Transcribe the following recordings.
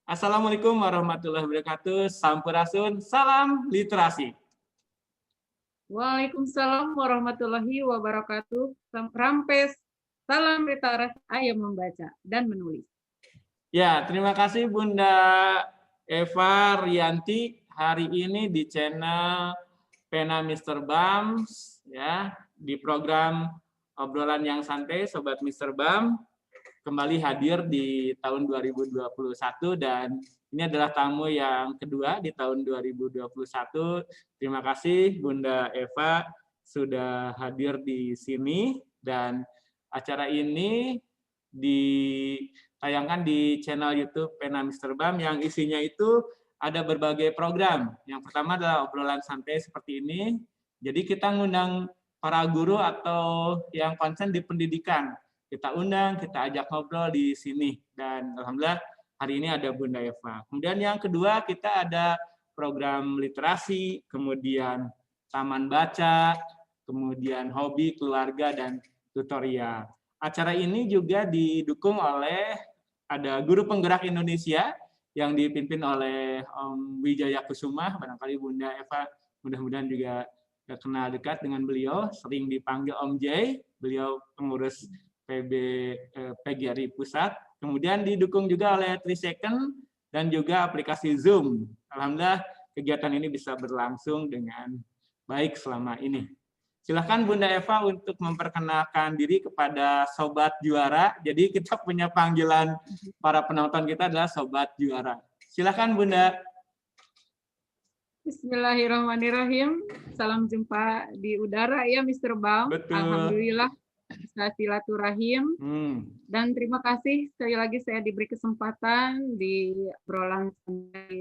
Assalamualaikum warahmatullahi wabarakatuh. Sampurasun, salam literasi. Waalaikumsalam warahmatullahi wabarakatuh. Rampes, salam literasi, ayo membaca dan menulis. Ya, terima kasih Bunda Eva Rianti hari ini di channel Pena Mr. Bams ya, di program obrolan yang santai Sobat Mr. Bam kembali hadir di tahun 2021 dan ini adalah tamu yang kedua di tahun 2021. Terima kasih Bunda Eva sudah hadir di sini dan acara ini ditayangkan di channel YouTube Pena Mr. Bam yang isinya itu ada berbagai program. Yang pertama adalah obrolan santai seperti ini. Jadi kita ngundang para guru atau yang konsen di pendidikan. Kita undang, kita ajak ngobrol di sini. Dan alhamdulillah hari ini ada Bunda Eva. Kemudian yang kedua kita ada program literasi, kemudian taman baca, kemudian hobi, keluarga, dan tutorial. Acara ini juga didukung oleh ada Guru Penggerak Indonesia yang dipimpin oleh Om Wijaya Kusuma. Barangkali Bunda Eva mudah-mudahan juga kenal dekat dengan beliau, sering dipanggil Om J, beliau pengurus PGRI Pusat. Kemudian didukung juga oleh 3 Second dan juga aplikasi Zoom. Alhamdulillah kegiatan ini bisa berlangsung dengan baik selama ini. Silakan Bunda Eva untuk memperkenalkan diri kepada Sobat Juara. Jadi kita punya panggilan para penonton kita adalah Sobat Juara. Silakan Bunda. Bismillahirrahmanirrahim. Salam jumpa di udara ya Mr. Bam. Betul. Alhamdulillah bisa silaturahim. Dan terima kasih sekali lagi saya diberi kesempatan di obrolan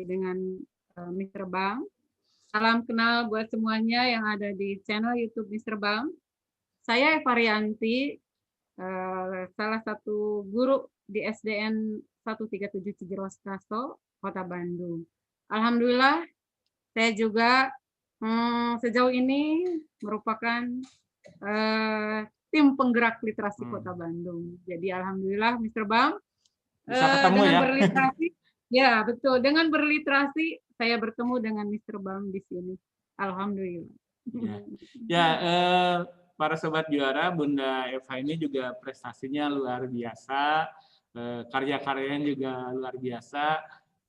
dengan Mr. Bam. Salam kenal buat semuanya yang ada di channel YouTube Mr. Bam. Saya Eva Rianti, salah satu guru di SDN 137 Cijeros Kasto, Kota Bandung. Alhamdulillah, saya juga sejauh ini merupakan tim penggerak literasi Kota Bandung. Jadi alhamdulillah Mr. Bam bisa ketemu dengan ya. berliterasi, ya betul. Dengan berliterasi saya bertemu dengan Mr. Bam di sini. Alhamdulillah. Ya, para Sobat Juara, Bunda Eva ini juga prestasinya luar biasa, karya-karyanya juga luar biasa.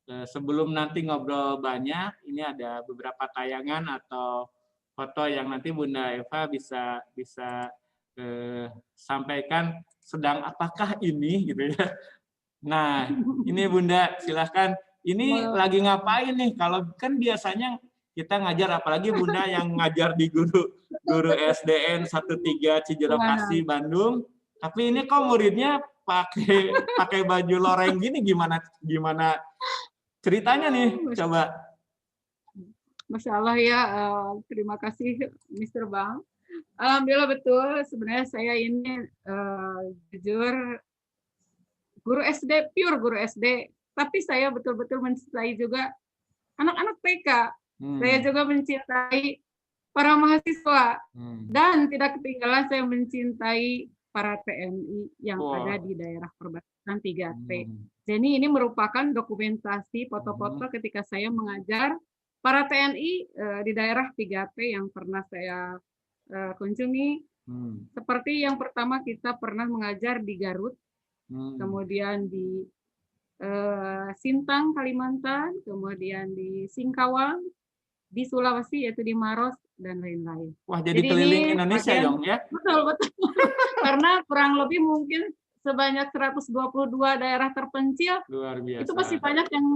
Sebelum nanti ngobrol banyak, ini ada beberapa tayangan atau foto yang nanti Bunda Eva bisa sampaikan sedang apakah ini gitu ya. Nah, ini Bunda silahkan. Ini lagi ngapain nih? Kalau kan biasanya kita ngajar, apalagi Bunda yang ngajar di guru SDN 13 Cijerokasi Bandung. Tapi ini kok muridnya pakai baju loreng gini, gimana ceritanya nih? Coba. Masya Allah ya, terima kasih Mr. Bang. Alhamdulillah betul, sebenarnya saya ini jujur guru SD, pure guru SD, tapi saya betul-betul mencintai juga anak-anak TK. Saya juga mencintai para mahasiswa dan tidak ketinggalan saya mencintai para TNI yang ada di daerah perbatasan 3T. Jadi ini merupakan dokumentasi foto-foto ketika saya mengajar para TNI di daerah 3T yang pernah saya kunjungi. Seperti yang pertama kita pernah mengajar di Garut, kemudian di Sintang, Kalimantan, kemudian di Singkawang, di Sulawesi yaitu di Maros dan lain-lain. Wah, jadi keliling Indonesia dong ya? Betul, betul. Karena kurang lebih mungkin sebanyak 122 daerah terpencil. Luar biasa. Itu pasti banyak yang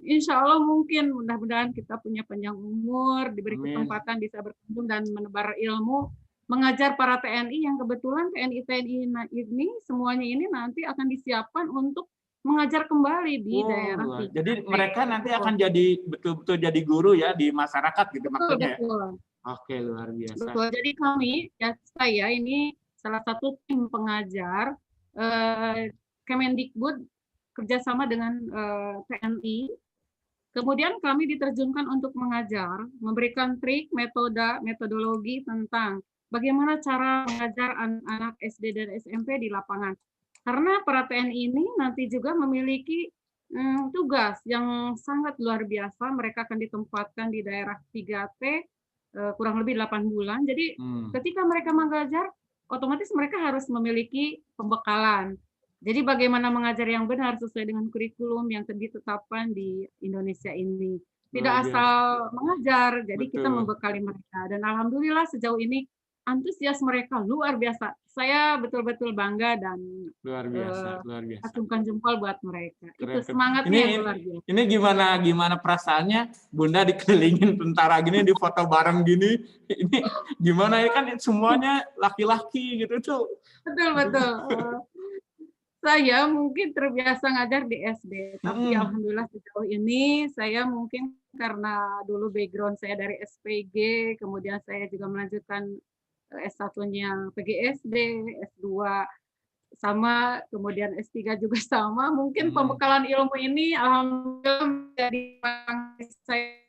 insya Allah mungkin mudah-mudahan kita punya panjang umur, diberi kesempatan bisa berkunjung dan menebar ilmu, mengajar para TNI yang kebetulan TNI ini semuanya ini nanti akan disiapkan untuk mengajar kembali di daerah. Jadi mereka nanti akan jadi betul-betul jadi guru ya di masyarakat gitu maksudnya. Betul. Oke, luar biasa. Betul. Jadi kami, ya saya ini salah satu tim pengajar Kemendikbud kerjasama dengan TNI. Kemudian kami diterjunkan untuk mengajar, memberikan trik, metodologi tentang bagaimana cara mengajar anak-anak SD dan SMP di lapangan. Karena para TNI ini nanti juga memiliki tugas yang sangat luar biasa. Mereka akan ditempatkan di daerah 3T kurang lebih 8 bulan. Jadi ketika mereka mengajar, otomatis mereka harus memiliki pembekalan. Jadi bagaimana mengajar yang benar sesuai dengan kurikulum yang ditetapkan di Indonesia ini. Tidak asal mengajar, jadi kita membekali mereka. Dan alhamdulillah sejauh ini antusias mereka luar biasa. Saya betul-betul bangga dan luar biasa. acungkan jempol buat mereka. Keren. Itu semangatnya yang luar biasa. Ini gimana perasaannya Bunda dikelilingin tentara gini, di foto bareng gini. Ini gimana ya, kan semuanya laki-laki gitu tuh. Betul. Saya mungkin terbiasa ngajar di SD, tapi alhamdulillah sejauh ini saya mungkin karena dulu background saya dari SPG, kemudian saya juga melanjutkan S1-nya PGSD, S2 sama, kemudian S3 juga sama. Mungkin pembekalan ilmu ini alhamdulillah menjadi saya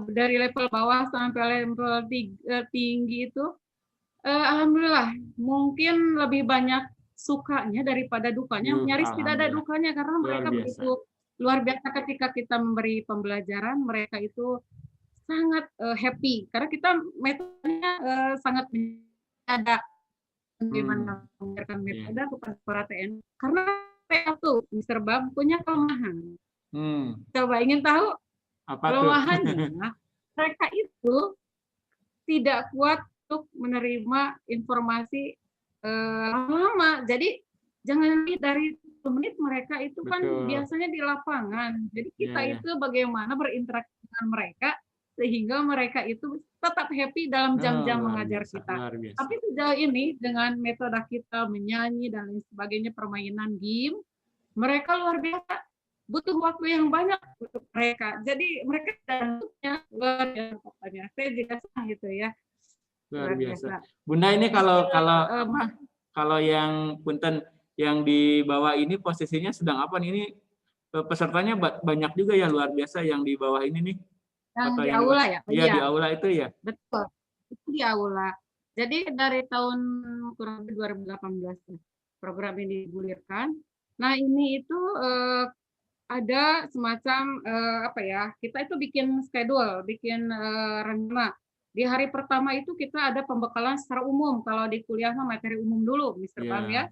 dari level bawah sampai level tinggi itu. Alhamdulillah mungkin lebih banyak sukanya daripada dukanya, nyaris tidak ada dukanya karena mereka begitu luar biasa ketika kita memberi pembelajaran, mereka itu sangat happy karena kita metodenya sangat ada bagaimana mengajarkan metode kepada para TNI karena PL tuh Mr. Bam punya kelemahan. Coba ingin tahu apa kelemahannya? Mereka itu tidak kuat untuk menerima informasi lama. Jadi jangan dari 10 menit mereka itu kan biasanya di lapangan. Jadi kita itu bagaimana berinteraksi dengan mereka sehingga mereka itu tetap happy dalam jam-jam mengajar kita. Tapi sejauh ini dengan metode kita menyanyi dan lain sebagainya, permainan game, mereka luar biasa. Butuh waktu yang banyak untuk mereka. Jadi mereka bentuknya luar biasa. Saya juga senang gitu ya. Luar biasa. Bunda, ini kalau yang punten yang di bawah ini posisinya sedang apa nih? Ini pesertanya banyak juga ya, luar biasa yang di bawah ini nih. Yang di aula ya? Iya, di aula itu ya? Betul, itu di aula. Jadi dari tahun kurang lebih 2018 program ini digulirkan. Nah ini itu ada semacam kita itu bikin schedule, bikin rencana. Di hari pertama itu kita ada pembekalan secara umum. Kalau di kuliah materi umum dulu, Mr. Bam ya.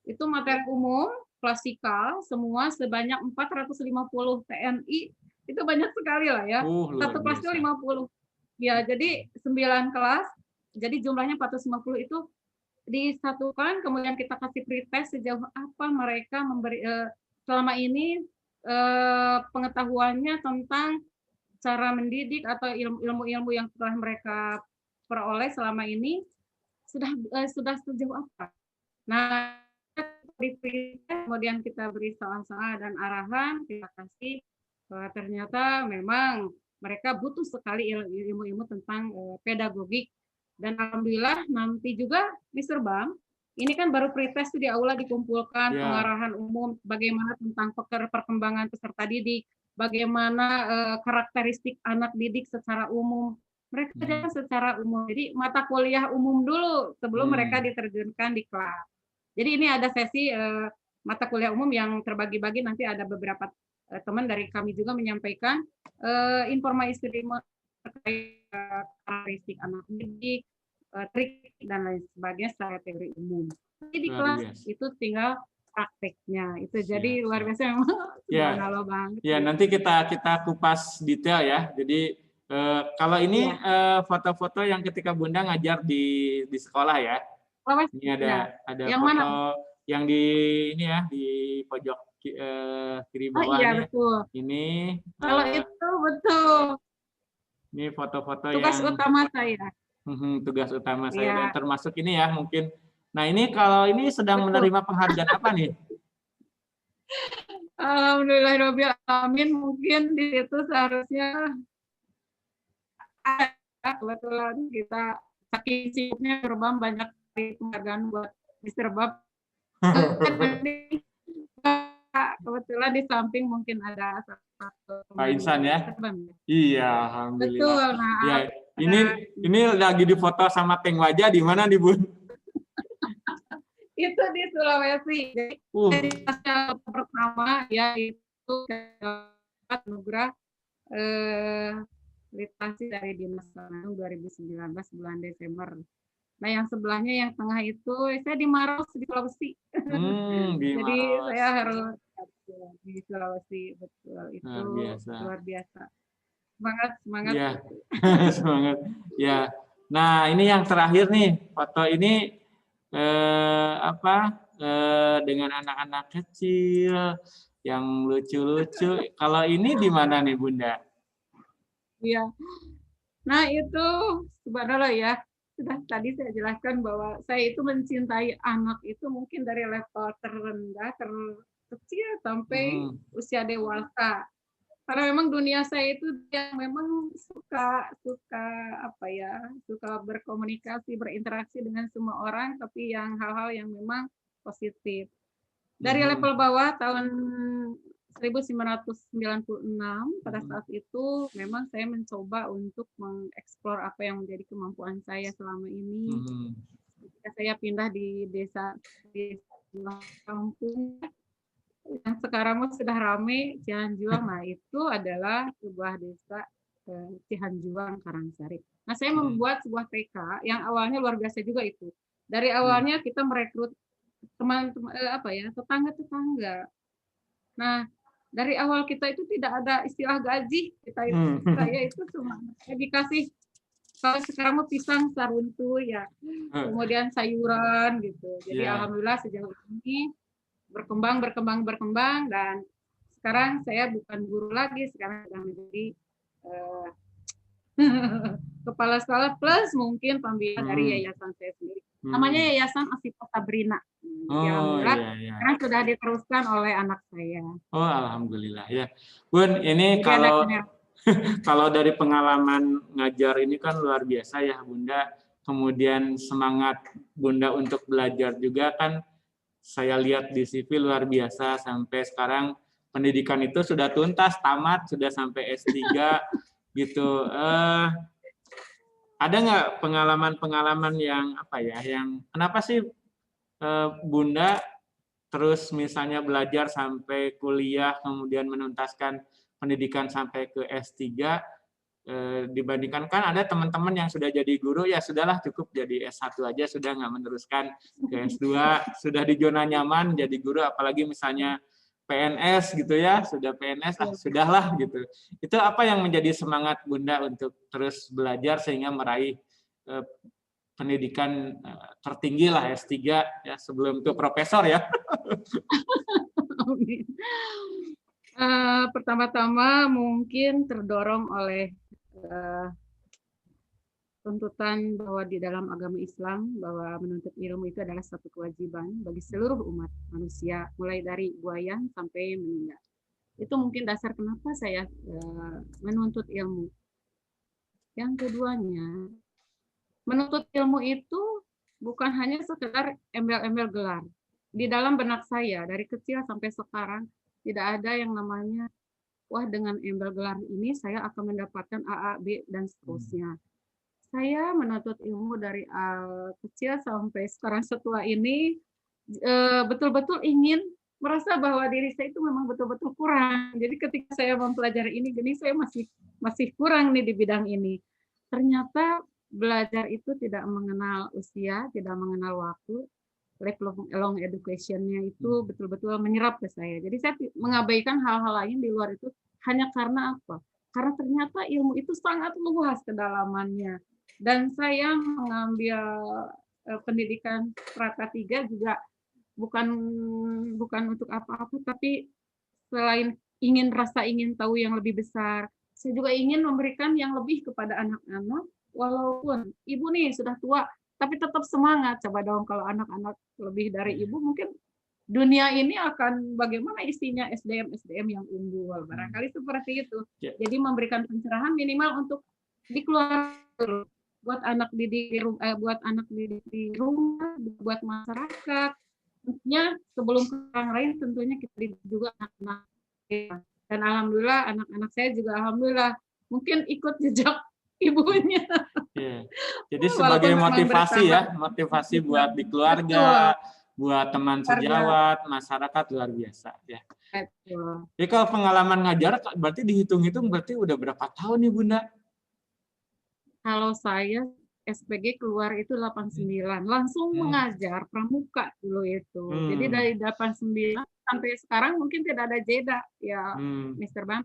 Itu materi umum, klasikal, semua sebanyak 450 TNI. Itu banyak sekali lah ya. Satu kelas itu 50. Ya, jadi 9 kelas. Jadi jumlahnya 450 itu disatukan, kemudian kita kasih pretest sejauh apa mereka memberi selama ini pengetahuannya tentang cara mendidik atau ilmu-ilmu yang telah mereka peroleh selama ini sudah sejauh apa. Nah, kemudian kita beri soal-soal dan arahan, kita kasih ternyata memang mereka butuh sekali ilmu-ilmu tentang pedagogik. Dan alhamdulillah nanti juga Mr. Bam, ini kan baru pretest di aula dikumpulkan pengarahan umum bagaimana tentang perkembangan peserta didik, bagaimana karakteristik anak didik secara umum. Mereka jalan secara umum. Jadi mata kuliah umum dulu sebelum mereka diterjunkan di kelas. Jadi ini ada sesi mata kuliah umum yang terbagi-bagi, nanti ada beberapa teman dari kami juga menyampaikan informasi terkait karakteristik anak didik, trik dan lain sebagainya secara teori umum. Jadi di kelas itu tinggal prakteknya itu. Jadi luar biasa memang. Subhanallah banget. Ya, nanti kita kupas detail ya. Jadi kalau ini foto-foto yang ketika Bunda ngajar di sekolah ya. Ini ada yang foto mana? yang di ini ya, di pojok kiri bawah. Iya, betul. Ini kalau itu betul. Ini foto-foto tugas utama saya. Tugas utama saya dan termasuk ini ya mungkin. Nah, ini kalau ini sedang menerima penghargaan apa nih? Alhamdulillah amin, mungkin di situ seharusnya kebetulan kita saking sibuknya terbang banyak penghargaan buat Mr. Bab. Kebetulan di samping mungkin ada satu Pak Insan ya? Iya, alhamdulillah. Betul. Nah, ya, ini lagi difoto sama Teng Wajah di mana nih, Bun? Itu di Sulawesi. Jadi pertama ya itu dapat anugerah literasi dari Dinas Bandung 2019 bulan Desember. Nah, yang sebelahnya yang tengah itu saya di Maros di Sulawesi. Di Jadi Maros. saya harus di Sulawesi, betul itu Luar biasa. luar biasa. Semangat. Ya, semangat. Ya. Nah, ini yang terakhir nih, foto ini dengan anak-anak kecil yang lucu-lucu. Kalau ini di mana nih, Bunda? Iya. Nah, itu subhanallah ya. Sudah tadi saya jelaskan bahwa saya itu mencintai anak itu mungkin dari level terendah, terkecil sampai usia dewasa. Karena memang dunia saya itu yang memang suka berkomunikasi, berinteraksi dengan semua orang, tapi yang hal-hal yang memang positif. Dari level bawah tahun 1996 pada saat itu memang saya mencoba untuk mengeksplor apa yang menjadi kemampuan saya selama ini. Ketika saya pindah di desa kampung yang sekarang sudah ramai, Cihanjuang. Nah, itu adalah sebuah desa Cihanjuang Karangsari. Nah, saya membuat sebuah TK yang awalnya luar biasa juga itu. Dari awalnya kita merekrut teman-teman tetangga-tetangga. Nah, dari awal kita itu tidak ada istilah gaji, saya itu cuma dikasih kalau sekarang mau pisang saruntu ya, kemudian sayuran gitu. Jadi alhamdulillah sejauh ini berkembang dan sekarang saya bukan guru lagi, sekarang sudah menjadi kepala sekolah plus mungkin pembina dari yayasan saya sendiri. Namanya Yayasan Asifah Sabrina. Alhamdulillah sekarang sudah diteruskan oleh anak saya. Oh, alhamdulillah ya. Bun, ini kalau dari pengalaman ngajar ini kan luar biasa ya, Bunda. Kemudian semangat Bunda untuk belajar juga kan saya lihat di CV luar biasa, sampai sekarang pendidikan itu sudah tuntas, tamat, sudah sampai S3 gitu. Ada nggak pengalaman-pengalaman yang yang kenapa sih Bunda terus misalnya belajar sampai kuliah, kemudian menuntaskan pendidikan sampai ke S3, dibandingkan kan ada teman-teman yang sudah jadi guru, ya sudahlah cukup jadi S1 aja, sudah nggak meneruskan ke S2, sudah di zona nyaman jadi guru, apalagi misalnya PNS gitu ya, sudah PNS, sudahlah gitu. Itu apa yang menjadi semangat Bunda untuk terus belajar sehingga meraih pendidikan tertinggi lah, S3 ya, sebelum ke profesor ya? Pertama-tama mungkin terdorong oleh tuntutan bahwa di dalam agama Islam bahwa menuntut ilmu itu adalah satu kewajiban bagi seluruh umat manusia, mulai dari buayan sampai meninggal. Itu mungkin dasar kenapa saya menuntut ilmu. Yang keduanya, menuntut ilmu itu bukan hanya sekedar embel-embel gelar. Di dalam benak saya dari kecil sampai sekarang tidak ada yang namanya wah dengan embel gelar ini saya akan mendapatkan A, B, dan seterusnya. Saya menuntut ilmu dari kecil sampai sekarang setua ini betul-betul ingin merasa bahwa diri saya itu memang betul-betul kurang. Jadi ketika saya mempelajari ini, saya masih kurang nih di bidang ini. Ternyata belajar itu tidak mengenal usia, tidak mengenal waktu. Lifelong education-nya itu betul-betul menyerap ke saya. Jadi saya mengabaikan hal-hal lain di luar itu hanya karena apa? Karena ternyata ilmu itu sangat luas kedalamannya. Dan saya mengambil pendidikan strata 3 juga bukan untuk apa-apa, tapi selain ingin tahu yang lebih besar, saya juga ingin memberikan yang lebih kepada anak-anak, walaupun ibu nih sudah tua, tapi tetap semangat. Coba dong kalau anak-anak lebih dari ibu, mungkin dunia ini akan bagaimana isinya SDM yang unggul. Barangkali seperti itu. Jadi memberikan pencerahan minimal untuk di keluarga, buat anak didik di rumah, buat masyarakat. Tentunya sebelum ke orang lain, tentunya kita didik juga anak-anak. Dan alhamdulillah anak-anak saya juga alhamdulillah mungkin ikut jejak ibunya. Jadi sebagai motivasi ya, motivasi buat di keluarga, buat teman sejawat, masyarakat luar biasa ya. Betul. Jadi kalau pengalaman ngajar berarti dihitung-hitung berarti udah berapa tahun nih Bunda? Kalau saya SPG keluar itu 89, langsung mengajar pramuka dulu itu. Jadi dari 89 sampai sekarang mungkin tidak ada jeda ya, Mr. Bang.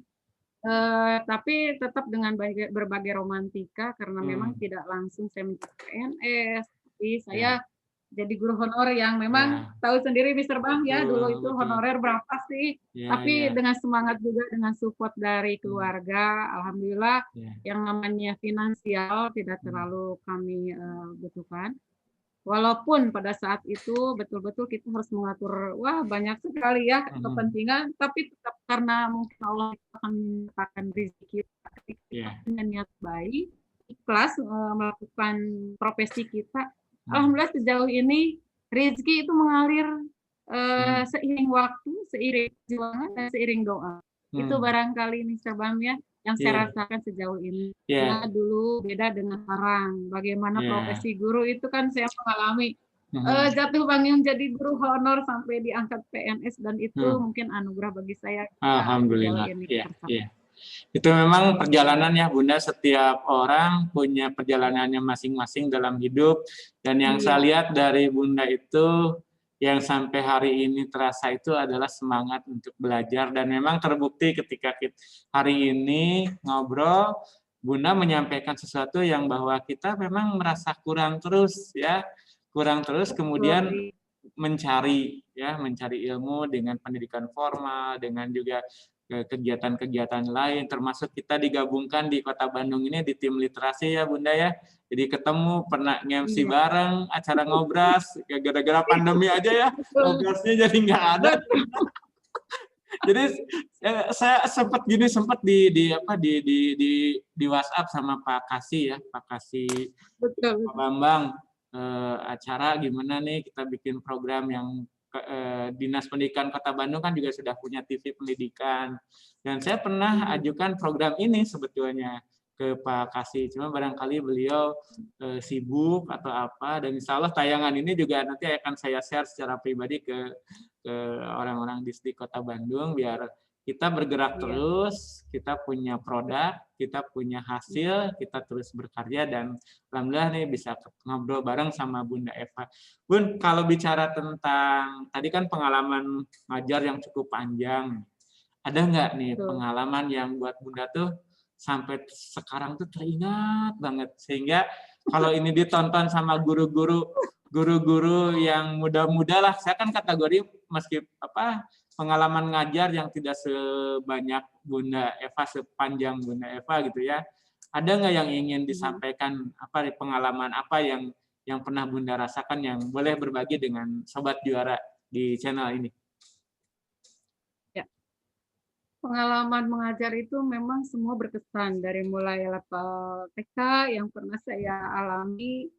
Tapi tetap dengan berbagai romantika karena memang tidak langsung saya menjadi PNS, tapi saya jadi guru honor yang memang tahu sendiri Mr. Bang ya, dulu itu honorer berapa sih, tapi dengan semangat juga, dengan support dari keluarga, alhamdulillah yang namanya finansial tidak terlalu kami butuhkan. Walaupun pada saat itu betul-betul kita harus mengatur, wah banyak sekali ya kepentingan, tapi tetap karena mungkin Allah akan menyertakan rezeki kita dengan niat baik, ikhlas melakukan profesi kita. Alhamdulillah sejauh ini rezeki itu mengalir seiring waktu, seiring perjuangan, dan seiring doa. Itu barangkali Mr. Bam ya, yang saya rasakan sejauh ini. Ya dulu beda dengan sekarang. Bagaimana profesi guru itu kan saya mengalami jatuh bangun jadi guru honor sampai diangkat PNS, dan itu mungkin anugerah bagi saya. Alhamdulillah. Itu memang perjalanan ya Bunda, setiap orang punya perjalanannya masing-masing dalam hidup, dan yang saya lihat dari Bunda itu yang sampai hari ini terasa itu adalah semangat untuk belajar, dan memang terbukti ketika hari ini ngobrol Bunda menyampaikan sesuatu yang bahwa kita memang merasa kurang terus ya, kemudian mencari ilmu dengan pendidikan formal, dengan juga kegiatan-kegiatan lain, termasuk kita digabungkan di Kota Bandung ini di tim literasi ya Bunda ya. Jadi ketemu, pernah nge-MC bareng acara ngobras, gara-gara pandemi aja ya, ngobrasnya jadi nggak ada. Jadi saya sempat di WhatsApp sama Pak Kasih ya, Pak Kasih Pak Bambang, acara gimana nih kita bikin program yang Dinas Pendidikan Kota Bandung kan juga sudah punya TV pendidikan, dan saya pernah ajukan program ini sebetulnya ke Pak Kasih, cuma barangkali beliau sibuk atau apa, dan insya Allah tayangan ini juga nanti akan saya share secara pribadi ke orang-orang di Kota Bandung, biar kita bergerak terus, kita punya produk, kita punya hasil, kita terus berkarya, dan alhamdulillah nih bisa ngobrol bareng sama Bunda Eva. Bun, kalau bicara tentang tadi kan pengalaman ngajar yang cukup panjang, ada nggak nih pengalaman yang buat Bunda tuh sampai sekarang tuh teringat banget, sehingga kalau ini ditonton sama guru-guru yang muda-muda lah, saya kan kategori meski pengalaman ngajar yang tidak sebanyak Bunda Eva, sepanjang Bunda Eva gitu ya. Ada nggak yang ingin disampaikan, pengalaman apa yang pernah Bunda rasakan yang boleh berbagi dengan Sobat Juara di channel ini? Ya. Pengalaman mengajar itu memang semua berkesan, dari mulai level TK yang pernah saya alami,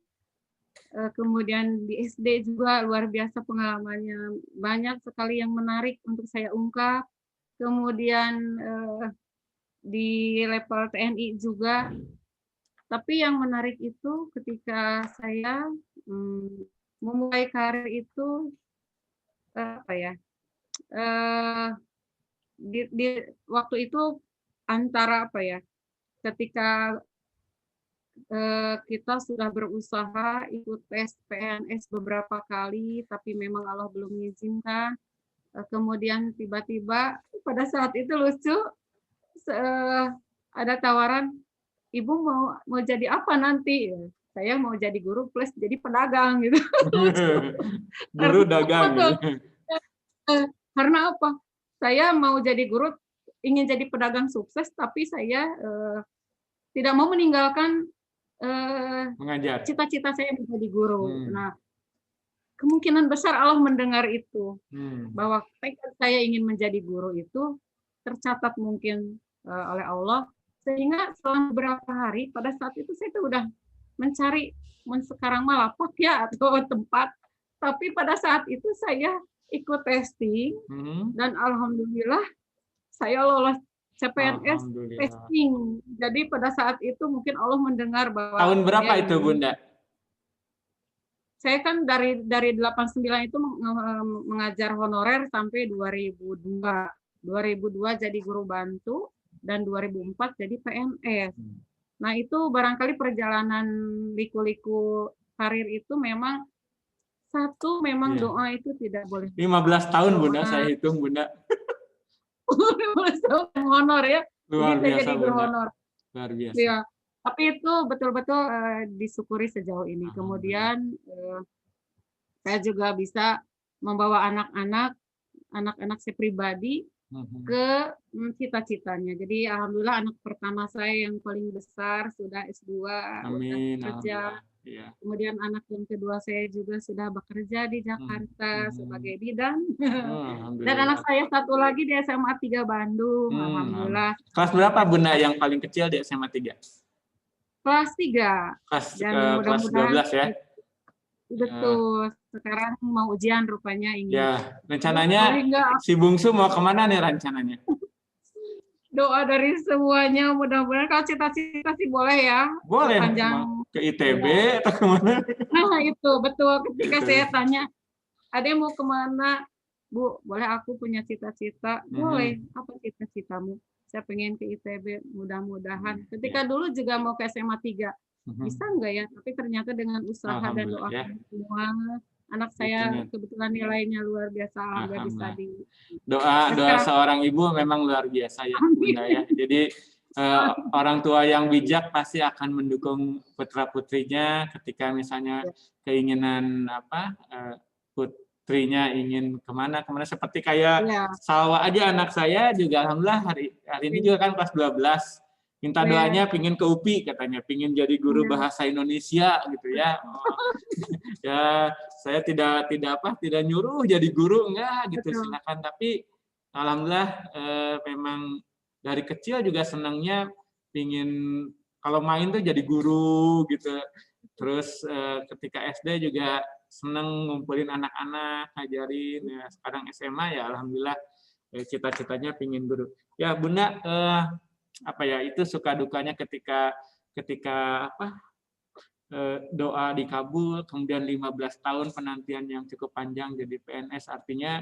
kemudian di SD juga luar biasa pengalamannya, banyak sekali yang menarik untuk saya ungkap. Kemudian di level TNI juga. Tapi yang menarik itu ketika saya memulai karir itu di waktu itu antara ketika kita sudah berusaha ikut tes PNS beberapa kali, tapi memang Allah belum mengizinkan. Kemudian tiba-tiba pada saat itu lucu, ada tawaran, Ibu mau jadi apa nanti? Saya mau jadi guru plus jadi pedagang gitu. Guru dagang. Karena apa? Saya mau jadi guru, ingin jadi pedagang sukses, tapi saya tidak mau meninggalkan mengajar, cita-cita saya menjadi guru. Nah, kemungkinan besar Allah mendengar itu, bahwa tekad saya ingin menjadi guru itu tercatat mungkin oleh Allah, sehingga selama beberapa hari pada saat itu saya tuh udah mencari sekarang malah lapak ya atau tempat, tapi pada saat itu saya ikut testing dan alhamdulillah saya lolos CPNS testing. Jadi pada saat itu mungkin Allah mendengar bahwa tahun berapa itu Bunda? saya kan dari 89 itu mengajar honorer sampai 2002. 2002 jadi guru bantu dan 2004 jadi PNS. Nah, itu barangkali perjalanan liku-liku karir itu memang Iya. doa itu tidak boleh. 15 tahun Bunda, Doa. saya hitung Bunda. 15 tahun honor ya. Jadi Luar saya biasa jadi guru Bunda. honor. Luar biasa. Ya, tapi itu betul-betul disyukuri sejauh ini. Alhamdulillah. Kemudian saya juga bisa membawa anak-anak saya pribadi ke cita-citanya. Jadi alhamdulillah anak pertama saya yang paling besar sudah S2, sudah Amin. kerja. Ya. Kemudian anak yang kedua saya juga sudah bekerja di Jakarta sebagai bidan. Dan anak saya satu lagi di SMA 3 Bandung. Alhamdulillah. Kelas berapa Bunda yang paling kecil di SMA 3? Kelas 3. Dan kelas 12 ya? Betul. Sekarang mau ujian rupanya ini. Ya, rencananya si bungsu mau kemana nih rencananya? Doa dari semuanya, mudah-mudahan kalau cita-cita sih boleh ya. Boleh, ke ITB atau kemana? Nah itu, betul. Ketika saya tanya, Ade mau kemana? Bu, boleh aku punya cita-cita? Boleh. Apa cita-citamu? Saya pengen ke ITB, mudah-mudahan. Ketika dulu juga mau ke SMA 3. Bisa enggak ya? Tapi ternyata dengan usaha dan doa semua, anak saya kebetulan nilainya luar biasa, alhamdulillah bisa di doa seorang ibu memang luar biasa ya Bunda ya. Jadi orang tua yang bijak pasti akan mendukung putra-putrinya ketika misalnya keinginan putrinya ingin kemana seperti kayak Salwa aja anak saya juga alhamdulillah hari ini juga kan kelas 12. Minta doanya pingin ke UPI katanya, pingin jadi guru bahasa Indonesia gitu ya. Ya, saya tidak nyuruh jadi guru enggak gitu, silakan. Tapi alhamdulillah memang dari kecil juga senangnya pingin kalau main tuh jadi guru gitu. Terus ketika SD juga senang ngumpulin anak-anak, ngajarin. Ya, sekarang SMA ya alhamdulillah cita-citanya pingin guru. Ya, Bunda itu suka dukanya ketika doa dikabul, kemudian 15 tahun penantian yang cukup panjang jadi PNS, artinya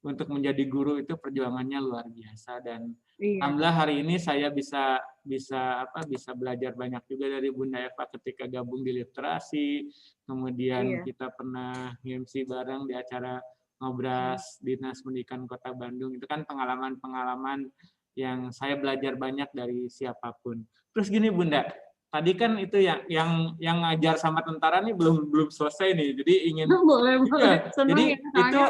untuk menjadi guru itu perjuangannya luar biasa. Dan alhamdulillah hari ini saya bisa belajar banyak juga dari Bunda Eva ketika gabung di literasi, kemudian kita pernah MC bareng di acara Ngobras Dinas Pendidikan Kota Bandung. Itu kan pengalaman-pengalaman yang saya belajar banyak dari siapapun. Terus gini Bunda, tadi kan itu yang ngajar sama tentara nih belum selesai nih. Jadi ingin boleh. Jadi itu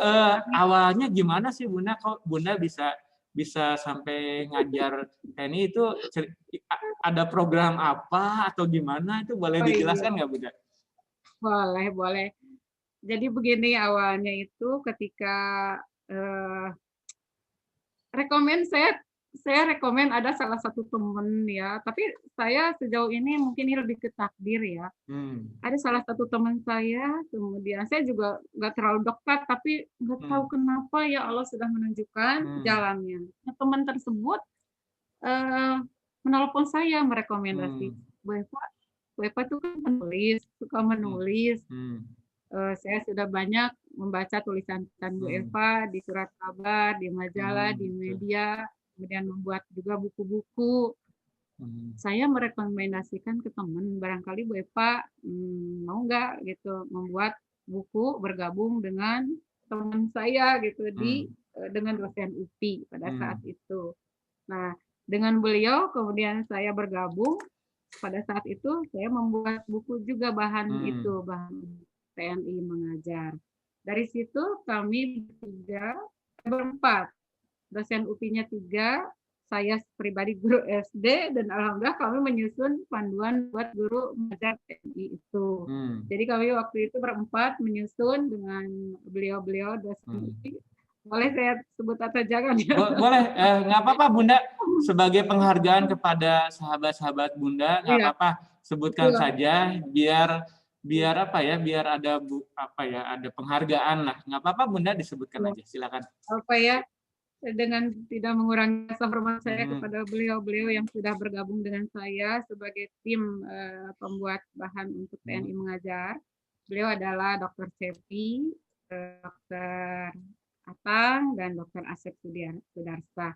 awalnya gimana sih Bunda, kok Bunda bisa sampai ngajar TNI itu ada program apa atau gimana, itu boleh dijelaskan nggak Bunda? Boleh. Jadi begini, awalnya itu ketika saya rekomen ada salah satu teman ya, tapi saya sejauh ini mungkin ini lebih ke takdir ya. Ada salah satu teman saya, kemudian saya juga nggak terlalu dekat, tapi nggak tahu kenapa ya Allah sudah menunjukkan jalannya. Nah, teman tersebut menelpon saya merekomendasi, Bu Eva tuh kan suka menulis. Saya sudah banyak membaca tulisan Bu Eva di surat kabar, di majalah, di media, kemudian membuat juga buku-buku. Saya merekomendasikan ke teman, barangkali Bu Eva mau nggak gitu membuat buku bergabung dengan teman saya gitu dengan dosen UPI pada saat itu. Nah, dengan beliau kemudian saya bergabung. Pada saat itu saya membuat buku juga bahan TNI mengajar. Dari situ kami berempat, dosen UPI-nya 3, saya pribadi guru SD, dan alhamdulillah kami menyusun panduan buat guru mengajar TNI itu. Jadi kami waktu itu berempat menyusun dengan beliau-beliau dosen UPI. Boleh saya sebut atau jangan? Boleh, nggak apa-apa Bunda. Sebagai penghargaan kepada sahabat-sahabat Bunda, nggak apa-apa, sebutkan saja biar ada penghargaan lah. Nggak apa-apa Bunda, disebutkan aja, silakan. Dengan tidak mengurangi rasa hormat saya kepada beliau-beliau yang sudah bergabung dengan saya sebagai tim pembuat bahan untuk TNI mengajar. Beliau adalah Dr. Cepi, Dr. Atang, dan Dr. Asep Sudarsa.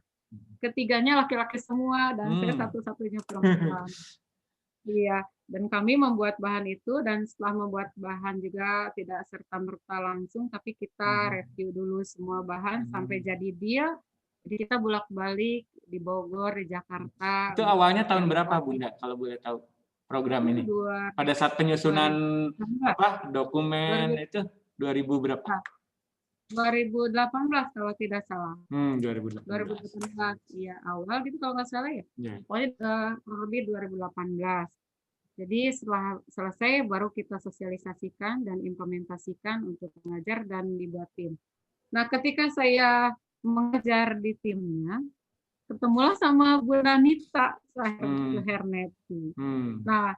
Ketiganya laki-laki semua dan saya satu-satunya perempuan. Iya, dan kami membuat bahan itu, dan setelah membuat bahan juga tidak serta-merta langsung, tapi kita review dulu semua bahan sampai jadi deal. Jadi kita bolak-balik di Bogor, di Jakarta. Itu awalnya tahun berapa, Bunda, kalau boleh tahu program ini? Pada saat penyusunan dokumen itu 2000 berapa? 2018 kalau tidak salah. 2018. Iya, awal gitu kalau nggak salah ya. Pokoknya kurang lebih 2018. Jadi setelah selesai baru kita sosialisasikan dan implementasikan untuk mengajar dan dibuat tim. Nah, ketika saya mengajar di timnya, ketemulah sama Bu Nanita Suherneti. Nah,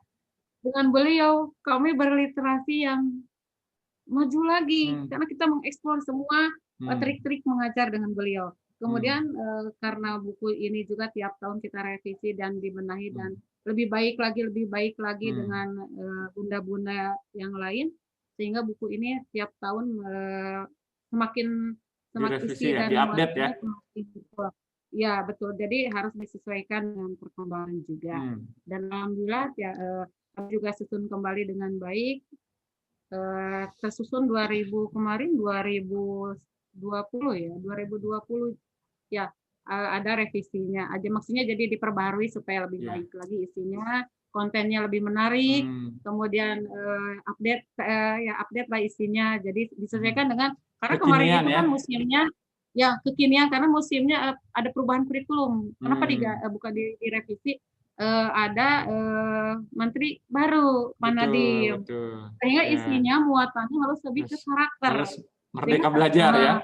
dengan beliau kami berliterasi yang maju lagi karena kita mengeksplor semua trik-trik mengajar dengan beliau. Kemudian karena buku ini juga tiap tahun kita revisi dan dibenahi dan lebih baik lagi dengan bunda-bunda yang lain, sehingga buku ini tiap tahun semakin isi dan diupdate ya. Ya betul. Jadi harus disesuaikan dengan perkembangan juga. Dan alhamdulillah ya kami juga susun kembali dengan baik. Tersusun 2020 ya, ada revisinya aja, maksudnya jadi diperbarui supaya lebih baik lagi isinya, kontennya lebih menarik, kemudian update lah isinya, jadi disesuaikan dengan karena kemarin itu kan musimnya ya kekinian, karena musimnya ada perubahan kurikulum. Kenapa bukan direvisi? Ada menteri baru, Pak Nadiem. Sehingga isinya muatannya harus lebih ke karakter. Harus merdeka belajar ya.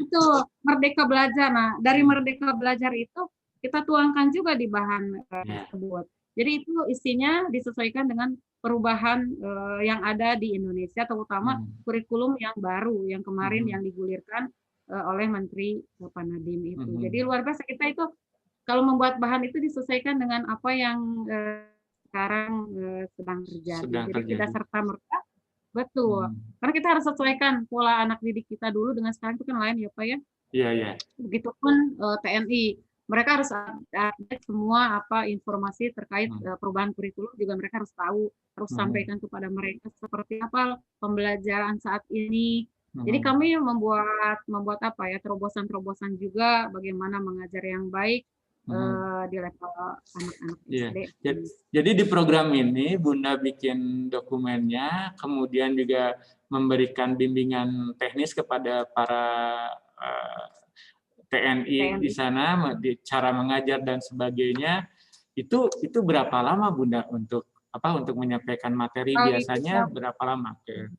Itu merdeka belajar. Nah, dari merdeka belajar itu kita tuangkan juga di bahan tersebut. Jadi itu isinya disesuaikan dengan perubahan yang ada di Indonesia, terutama kurikulum yang baru yang kemarin yang digulirkan oleh Menteri Pak Nadiem itu. Jadi luar biasa, kita itu kalau membuat bahan itu disesuaikan dengan apa yang sekarang sedang terjadi. Jadi tidak serta-merta, betul. Karena kita harus sesuaikan pola anak didik kita dulu dengan sekarang itu kan lain ya Pak ya. Iya. Begitupun TNI, mereka harus update semua informasi terkait perubahan kurikulum juga mereka harus tahu, harus sampaikan kepada mereka seperti apa pembelajaran saat ini. Jadi kami membuat terobosan-terobosan juga bagaimana mengajar yang baik di level anak-anak SD. Jadi di program ini Bunda bikin dokumennya, kemudian juga memberikan bimbingan teknis kepada para TNI di sana, cara mengajar dan sebagainya. Itu berapa lama Bunda untuk menyampaikan materi biasanya berapa lama ke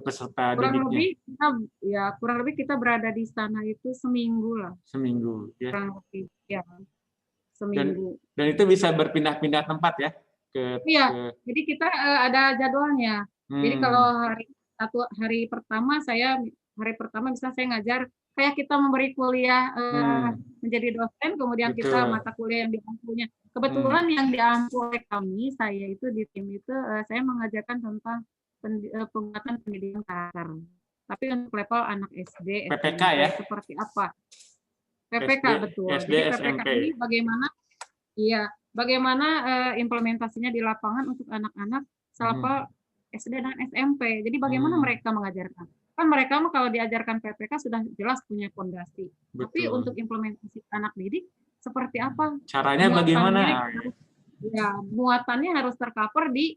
peserta didiknya? Kurang lebih kita berada di sana itu seminggu lah. Seminggu ya. Kurang lebih ya. Seminggu. Dan itu bisa berpindah-pindah tempat ya? Jadi kita ada jadwalnya. Jadi kalau hari pertama bisa saya ngajar kayak kita memberi kuliah menjadi dosen, kemudian kita mata kuliah yang diampunya. Kebetulan yang diampu oleh kami, saya itu di tim itu saya mengajarkan tentang penguatan pendidikan karakter. Tapi untuk level anak SD, PPK SMP, ya? seperti apa? PPK SD, betul. SD, Jadi PPK SMP. ini bagaimana implementasinya di lapangan untuk anak-anak selevel SD dan SMP. Jadi bagaimana mereka mengajarkan? Kan mereka kalau diajarkan PPK sudah jelas punya fondasi. Tapi untuk implementasi anak didik seperti apa? Caranya bagaimana? Muatannya harus tercover di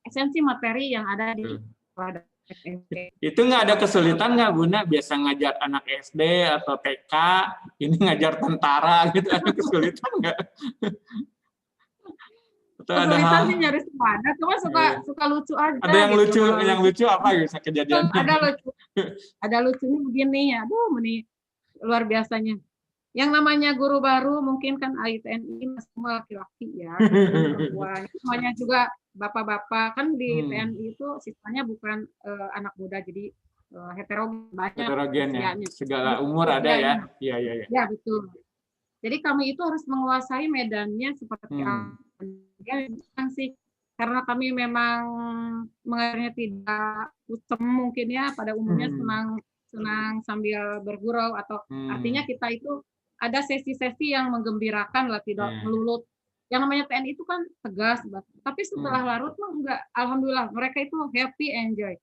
esensi materi yang ada di SMP. Itu nggak ada kesulitan nggak Bunda? Biasa ngajar anak SD atau TK, ini ngajar tentara gitu, ada kesulitan nggak? Kesulitan sih nyaris ada, cuma suka lucu aja. Ada yang lucu apa gitu kejadiannya? Ada lucunya begini ya, luar biasanya. Yang namanya guru baru mungkin kan TNI semua laki-laki ya, perempuan. Semuanya juga bapak-bapak, kan di TNI itu siswanya bukan anak muda, jadi heterogen ya, segala umur ada ya. Iya. Ya betul. Jadi kami itu harus menguasai medannya seperti apa. karena kami memang mengajarnya tidak usem mungkin ya, pada umumnya senang sambil bergurau, atau artinya kita itu ada sesi-sesi yang menggembirakan lah, tidak melulu. Yang namanya TNI itu kan tegas, tapi setelah larut mah enggak, alhamdulillah mereka itu happy, enjoy.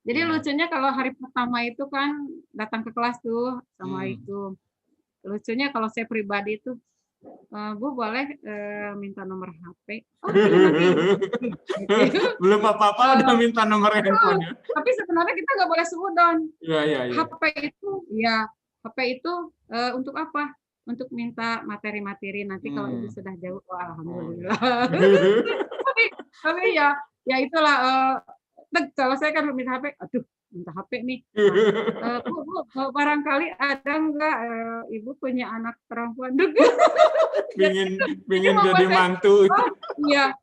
Jadi lucunya kalau hari pertama itu kan datang ke kelas tuh, Assalamualaikum. Lucunya kalau saya pribadi itu, Bu boleh minta nomor HP? Oh iya nanti. Belum apa-apa udah minta nomor handphone ya. Tapi sebenarnya kita nggak boleh suudon. Iya. HP itu untuk apa? Untuk minta materi-materi, nanti kalau Ibu sudah jauh, oh, alhamdulillah. tapi ya itulah, kalau saya kan minta HP, aduh minta HP nih. Bu, barangkali ada nggak Ibu punya anak perempuan? Pingin jadi mantu. Iya.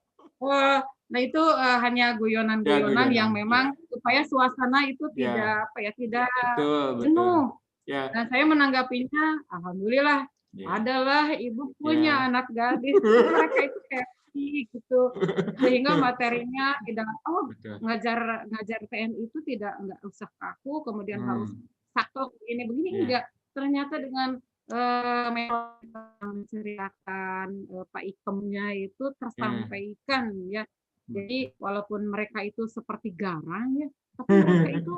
Nah itu hanya guyonan-guyonan yang memang supaya suasana itu tidak tidak jenuh. Dan saya menanggapinya, alhamdulillah adalah Ibu punya anak gadis, mereka itu happy gitu, sehingga materinya tidak ngajar TNI itu nggak usah kaku, kemudian harus sakok begini enggak. Ternyata dengan menceritakan Pak Ikemnya itu tersampaikan ya. Jadi walaupun mereka itu seperti garang ya, tapi mereka itu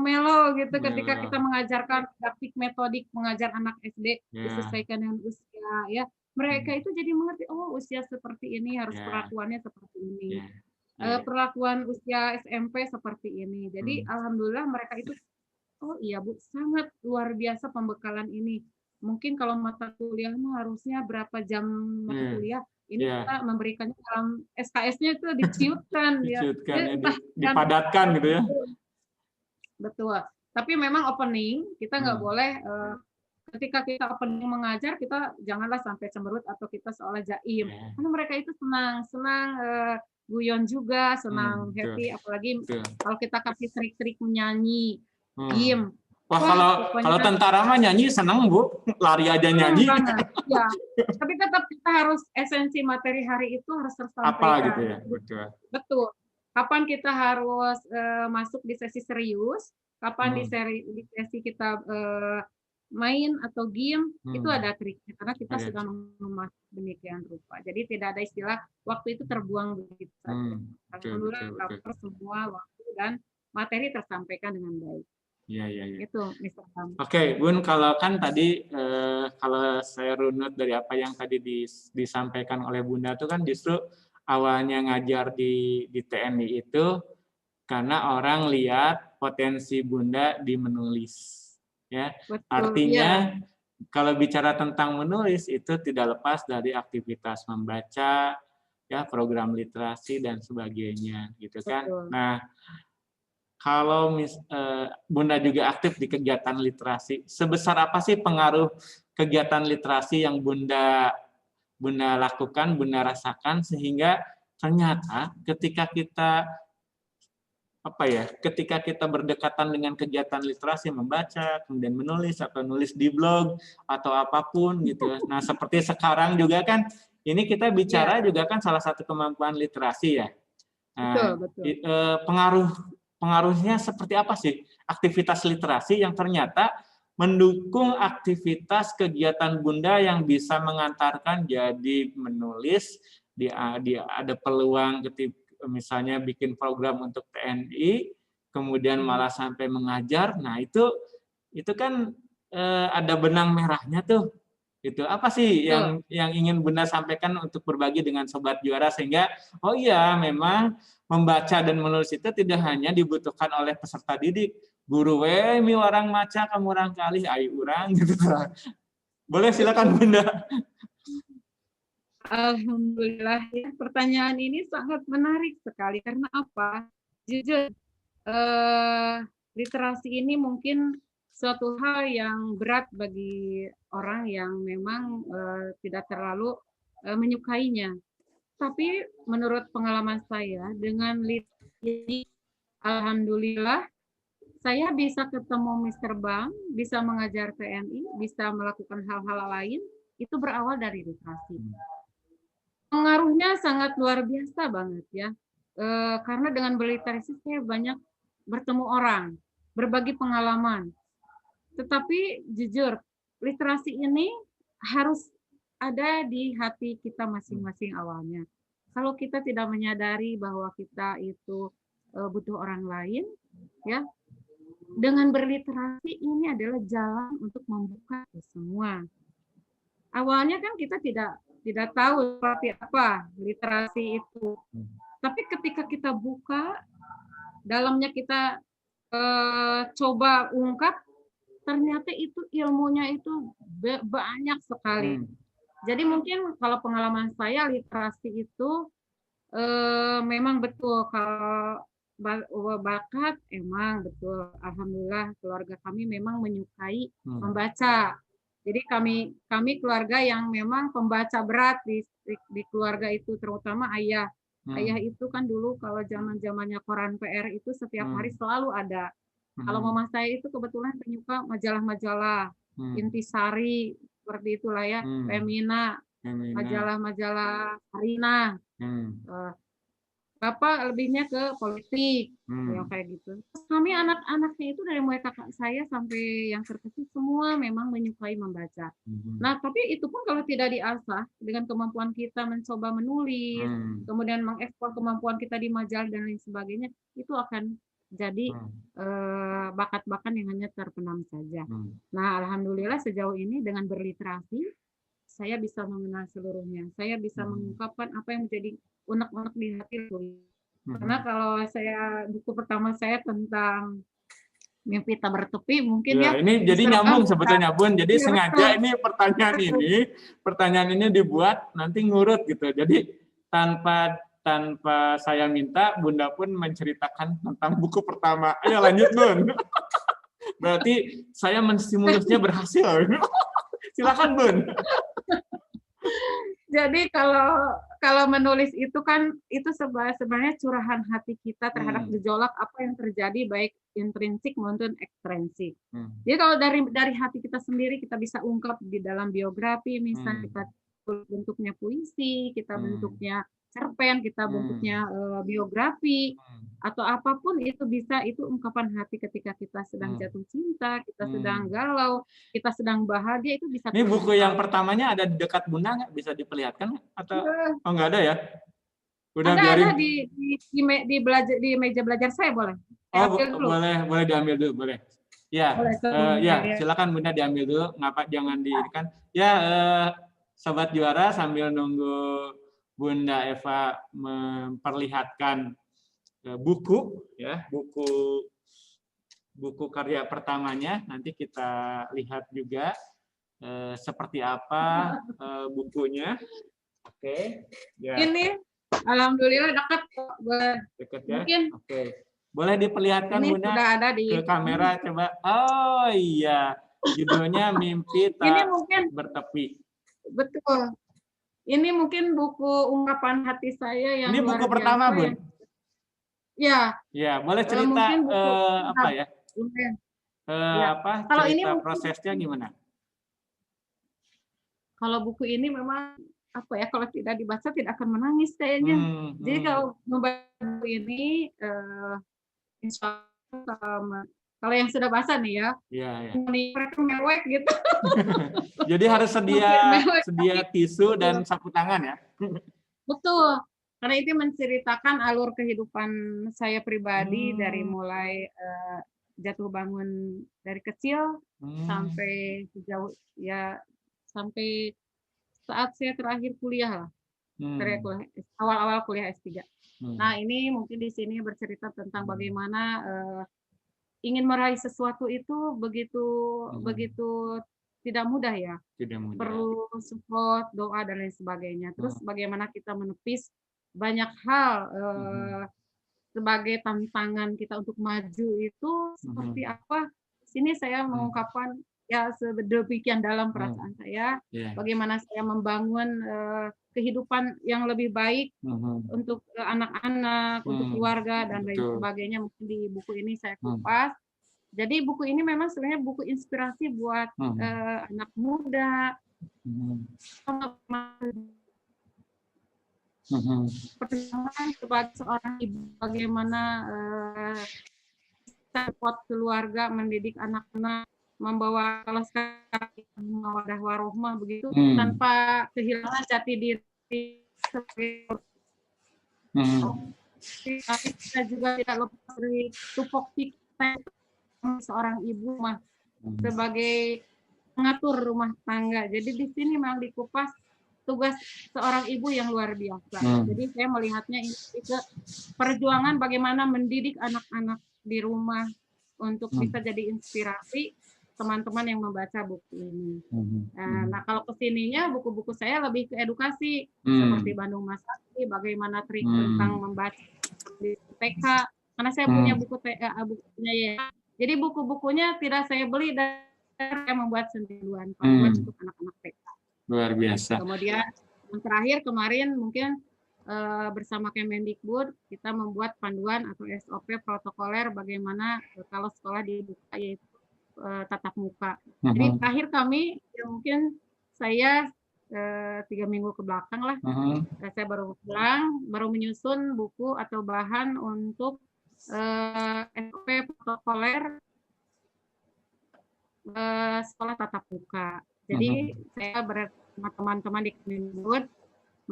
melo gitu ketika kita mengajarkan praktik metodik mengajar anak SD disesuaikan dengan usia ya. Mereka itu jadi mengerti, oh usia seperti ini harus perlakuannya seperti ini. Perlakuan usia SMP seperti ini. Jadi alhamdulillah mereka itu, oh iya Bu, sangat luar biasa pembekalan ini. Mungkin kalau mata kuliah mah harusnya berapa jam mata kuliah, ini kita memberikannya dalam SKS-nya itu diciutkan, dipadatkan gitu ya. Betul. Tapi memang opening kita nggak boleh, ketika kita opening mengajar, kita janganlah sampai cemberut atau kita seolah jaim. Karena mereka itu senang guyon juga, senang happy, apalagi kalau kita kasih trik-trik menyanyi, game. Wah, kalau tentara mah nyanyi seneng Bu, lari aja nyanyi. Ya, tapi tetap kita harus esensi materi hari itu harus tersampaikan. Apa gitu ya, betul. Kapan kita harus masuk di sesi serius, kapan di sesi kita main atau game, itu ada triknya karena kita sudah memasak demikian rupa. Jadi tidak ada istilah waktu itu terbuang begitu saja. Alhamdulillah semua waktu dan materi tersampaikan dengan baik. Iya. Itu, Mr. Bang. Oke, Bun, kalau kan tadi kalau saya runut dari apa yang tadi disampaikan oleh Bunda itu kan justru awalnya ngajar di TNI itu karena orang lihat potensi Bunda di menulis, ya. Betul, artinya kalau bicara tentang menulis itu tidak lepas dari aktivitas membaca, ya, program literasi dan sebagainya, gitu kan. Betul. Nah, kalau Bunda juga aktif di kegiatan literasi, sebesar apa sih pengaruh kegiatan literasi yang Bunda lakukan, Bunda rasakan sehingga ternyata ketika kita berdekatan dengan kegiatan literasi, membaca, kemudian menulis atau nulis di blog atau apapun gitu. Nah, seperti sekarang juga kan ini kita bicara juga kan salah satu kemampuan literasi ya. Nah, betul. Pengaruhnya seperti apa sih aktivitas literasi yang ternyata mendukung aktivitas kegiatan Bunda yang bisa mengantarkan jadi menulis, ada peluang misalnya bikin program untuk TNI, kemudian malah sampai mengajar. Nah, itu kan ada benang merahnya tuh. Itu apa sih yang ingin Bunda sampaikan untuk berbagi dengan Sobat Juara sehingga oh iya memang membaca dan menulis itu tidak hanya dibutuhkan oleh peserta didik, guru mi orang maca kamu orang kali ai urang gitu. Boleh silakan Bunda. Alhamdulillah ya, pertanyaan ini sangat menarik sekali karena apa? Jujur literasi ini mungkin suatu hal yang berat bagi orang yang memang tidak terlalu menyukainya. Tapi menurut pengalaman saya dengan literasi, alhamdulillah saya bisa ketemu Mr. Bang, bisa mengajar TNI, bisa melakukan hal-hal lain, itu berawal dari literasi. Pengaruhnya sangat luar biasa banget ya. Karena dengan berliterasi saya banyak bertemu orang, berbagi pengalaman. Tetapi jujur, literasi ini harus ada di hati kita masing-masing awalnya. Kalau kita tidak menyadari bahwa kita itu butuh orang lain, ya, dengan berliterasi ini adalah jalan untuk membuka semua. Awalnya kan kita tidak tahu seperti apa literasi itu. Tapi ketika kita buka, dalamnya kita coba ungkap, ternyata itu ilmunya itu banyak sekali. Jadi mungkin kalau pengalaman saya literasi itu memang betul kalau bakat emang betul. Alhamdulillah keluarga kami memang menyukai membaca. Jadi kami keluarga yang memang pembaca berat di keluarga itu, terutama ayah. Ayah itu kan dulu kalau zaman-zamannya koran PR itu setiap hari selalu ada. Kalau mama saya itu kebetulan penyuka majalah-majalah, Intisari, seperti itulah ya, Femina, majalah-majalah Harina. Bapak lebihnya ke politik, yang kayak gitu. Terus kami anak-anaknya itu dari mulai kakak saya sampai yang terkecil semua memang menyukai membaca. Nah, tapi itu pun kalau tidak diasah dengan kemampuan kita mencoba menulis, kemudian mengekspor kemampuan kita di majalah dan lain sebagainya, itu akan jadi bakat-bakat yang hanya terpenam saja. Nah, alhamdulillah sejauh ini dengan berliterasi, saya bisa mengenal seluruhnya. Saya bisa mengungkapkan apa yang menjadi unek-unek di hati. Karena kalau buku pertama saya tentang mimpi tak bertepi, mungkin ya ini jadi nyambung sebetulnya Bun. Jadi sengaja ini pertanyaan ini dibuat nanti ngurut gitu. Jadi tanpa saya minta, Bunda pun menceritakan tentang buku pertama. Ayo lanjut Bun. Berarti saya menstimulusnya berhasil. Silakan Bun. Jadi kalau menulis itu kan itu sebenarnya curahan hati kita terhadap gejolak apa yang terjadi baik intrinsik maupun ekstrinsik. Jadi kalau dari hati kita sendiri kita bisa ungkap di dalam biografi, misalnya kita bentuknya puisi, kita bentuknya cerpen, kita bentuknya biografi atau apapun itu bisa, itu ungkapan hati ketika kita sedang jatuh cinta, kita sedang galau, kita sedang bahagia, itu bisa. Ini buku yang pertamanya ada di dekat Bunda nggak? Bisa diperlihatkan atau nggak ada ya? Udah ada di meja belajar saya, boleh? Boleh diambil dulu, boleh. Ya, ya silakan Bunda diambil dulu, ngapa jangan diirikan. Ya, sobat juara sambil nunggu Bunda Eva memperlihatkan buku ya, buku karya pertamanya, nanti kita lihat juga seperti apa bukunya. Oke. Ya. Ini alhamdulillah dekat kok. Dekat ya. Mungkin. Oke. Boleh diperlihatkan ini Bunda sudah ada di ke kamera coba. Oh iya, judulnya Mimpi Tak ini mungkin Bertepi. Betul. Ini mungkin buku ungkapan hati saya yang ini buku luar pertama, biasa, Bun. Ya. Ya, boleh cerita apa ya? Kalau cerita ini prosesnya gimana? Kalau buku ini memang apa ya, kalau tidak dibaca tidak akan menangis kayaknya. Jadi kalau membaca buku ini insya Allah, kalau yang sudah baca nih ya, mereka mewek gitu. Jadi harus sedia tisu dan sapu tangan ya. Betul. Karena itu menceritakan alur kehidupan saya pribadi dari mulai jatuh bangun dari kecil sampai sejauh ya, sampai saat saya terakhir kuliah lah. Awal-awal kuliah S3. Nah, ini mungkin di sini bercerita tentang bagaimana ingin meraih sesuatu itu begitu tidak mudah ya. Tidak mudah. Perlu support, doa dan lain sebagainya. Terus bagaimana kita menepis banyak hal sebagai tantangan kita untuk maju itu seperti apa? Sini saya mengungkapkan ya sedemikian dalam perasaan saya, bagaimana saya membangun kehidupan yang lebih baik untuk anak-anak, untuk keluarga dan lain sebagainya. Mungkin di buku ini saya kupas. Jadi buku ini memang sebenarnya buku inspirasi buat anak muda. Perjuangan sebagai seorang ibu, bagaimana support keluarga, mendidik anak-anak, membawa, kalau sekarang wadah warohmah begitu, tanpa kehilangan jati diri sebagai tapi kita juga tidak lepas dari tupoksi kita seorang ibu mah sebagai pengatur rumah tangga. Jadi di sini memang dikupas tugas seorang ibu yang luar biasa. Jadi saya melihatnya ini ke perjuangan bagaimana mendidik anak-anak di rumah untuk bisa jadi inspirasi teman-teman yang membaca buku ini. Nah, kalau kesininya buku-buku saya lebih ke edukasi seperti Bandung Masakti, bagaimana trik tentang membaca di TK, karena saya punya buku bukunya ya. Jadi buku-bukunya tidak saya beli dan saya membuat sendirian untuk anak-anak TK. Luar biasa. Kemudian yang terakhir kemarin mungkin bersama Kemendikbud kita membuat panduan atau SOP protokoler bagaimana kalau sekolah dibuka yaitu tatap muka. Jadi terakhir kami ya mungkin saya 3 minggu ke belakang lah, saya baru pulang, baru menyusun buku atau bahan untuk SOP protokoler sekolah tatap muka. Jadi saya bersama teman-teman di Kemendikbud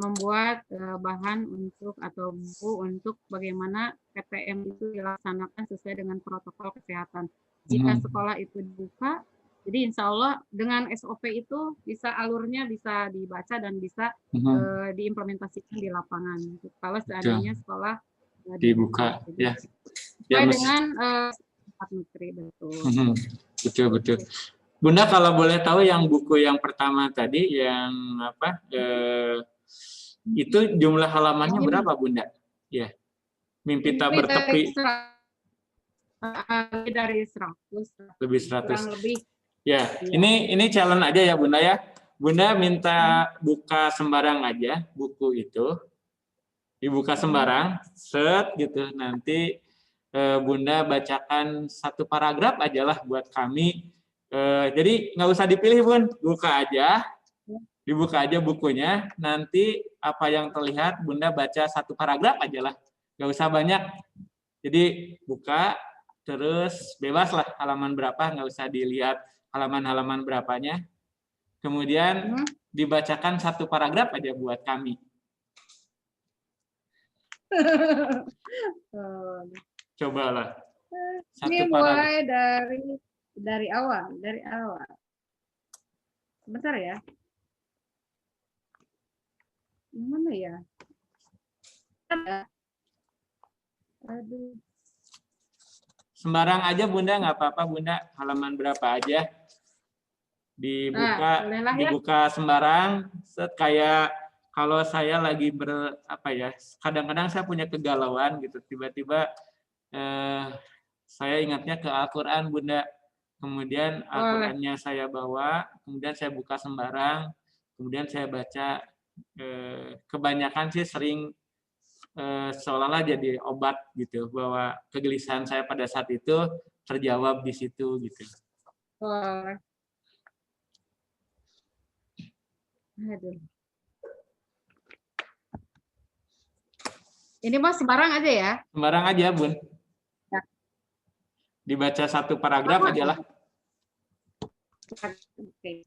membuat bahan untuk atau buku untuk bagaimana PTM itu dilaksanakan sesuai dengan protokol kesehatan. Jika sekolah itu dibuka, jadi insya Allah dengan SOP itu bisa alurnya bisa dibaca dan bisa diimplementasikan di lapangan. Kalau seandainya sekolah dibuka, ya. Sesuai dengan Menteri, betul. Betul. Bunda kalau boleh tahu yang buku yang pertama tadi yang apa? Itu jumlah halamannya berapa Bunda? Ya, Mimpi Tak Bertepi. Dari 100. Lebih 100. Kurang lebih. Ya, ini challenge aja ya Bunda ya. Bunda minta buka sembarang aja buku itu. Dibuka sembarang, set gitu. Nanti Bunda bacakan 1 paragraf aja lah buat kami. Jadi nggak usah dipilih Bun, buka aja. Dibuka aja bukunya, nanti apa yang terlihat Bunda baca 1 paragraf aja lah. Nggak usah banyak. Jadi buka, terus bebas lah halaman berapa, nggak usah dilihat halaman-halaman berapanya. Kemudian dibacakan 1 paragraf aja buat kami. Cobalah. Ini mulai dari awal. Sebentar ya. Yang mana ya? Aduh. Sembarang aja Bunda, nggak apa-apa Bunda, halaman berapa aja. Dibuka, dibuka sembarang, kayak kalau saya lagi kadang-kadang saya punya kegalauan gitu, tiba-tiba saya ingatnya ke Al-Quran Bunda, kemudian Al-Qurannya saya bawa, kemudian saya buka sembarang, kemudian saya baca, kebanyakan sih sering seolah-olah jadi obat gitu, bahwa kegelisahan saya pada saat itu terjawab di situ gitu. Aduh. Ini Mas sembarang aja ya? Sembarang aja Bun. Ya. Dibaca 1 paragraf aja lah. Oke.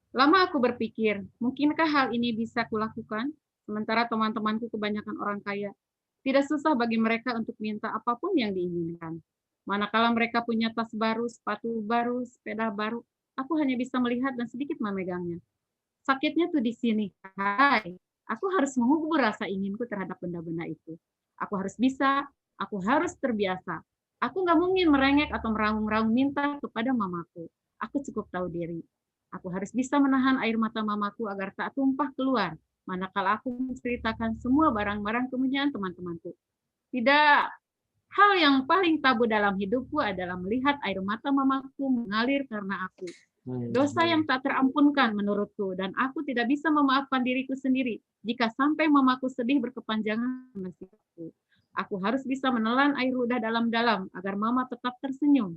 Lama aku berpikir, mungkinkah hal ini bisa kulakukan? Sementara teman-temanku kebanyakan orang kaya. Tidak susah bagi mereka untuk minta apapun yang diinginkan. Manakala mereka punya tas baru, sepatu baru, sepeda baru, aku hanya bisa melihat dan sedikit memegangnya. Sakitnya tuh di sini. Hai, aku harus mengubur rasa inginku terhadap benda-benda itu. Aku harus bisa, aku harus terbiasa. Aku nggak mungkin merengek atau meraung-raung minta kepada mamaku. Aku cukup tahu diri. Aku harus bisa menahan air mata mamaku agar tak tumpah keluar manakala aku menceritakan semua barang-barang kepunyaan teman-temanku. Tidak, hal yang paling tabu dalam hidupku adalah melihat air mata mamaku mengalir karena aku. Dosa yang tak terampunkan menurutku, dan aku tidak bisa memaafkan diriku sendiri jika sampai mamaku sedih berkepanjangan menasihatiku. Aku harus bisa menelan air ludah dalam-dalam agar mama tetap tersenyum.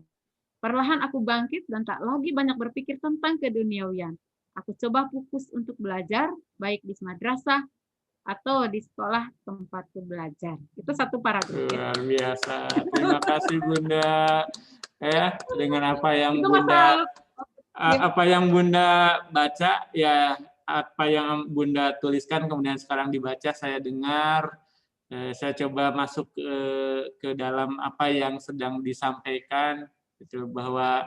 Perlahan aku bangkit dan tak lagi banyak berpikir tentang keduniawian. Aku coba fokus untuk belajar, baik di madrasah atau di sekolah tempatku belajar. Itu satu paragraf ya. Luar biasa. Terima kasih Bunda. Ya, dengan Itu masa lalu. apa yang Bunda baca, ya apa yang Bunda tuliskan kemudian sekarang dibaca, saya dengar, saya coba masuk ke dalam apa yang sedang disampaikan, gitu, bahwa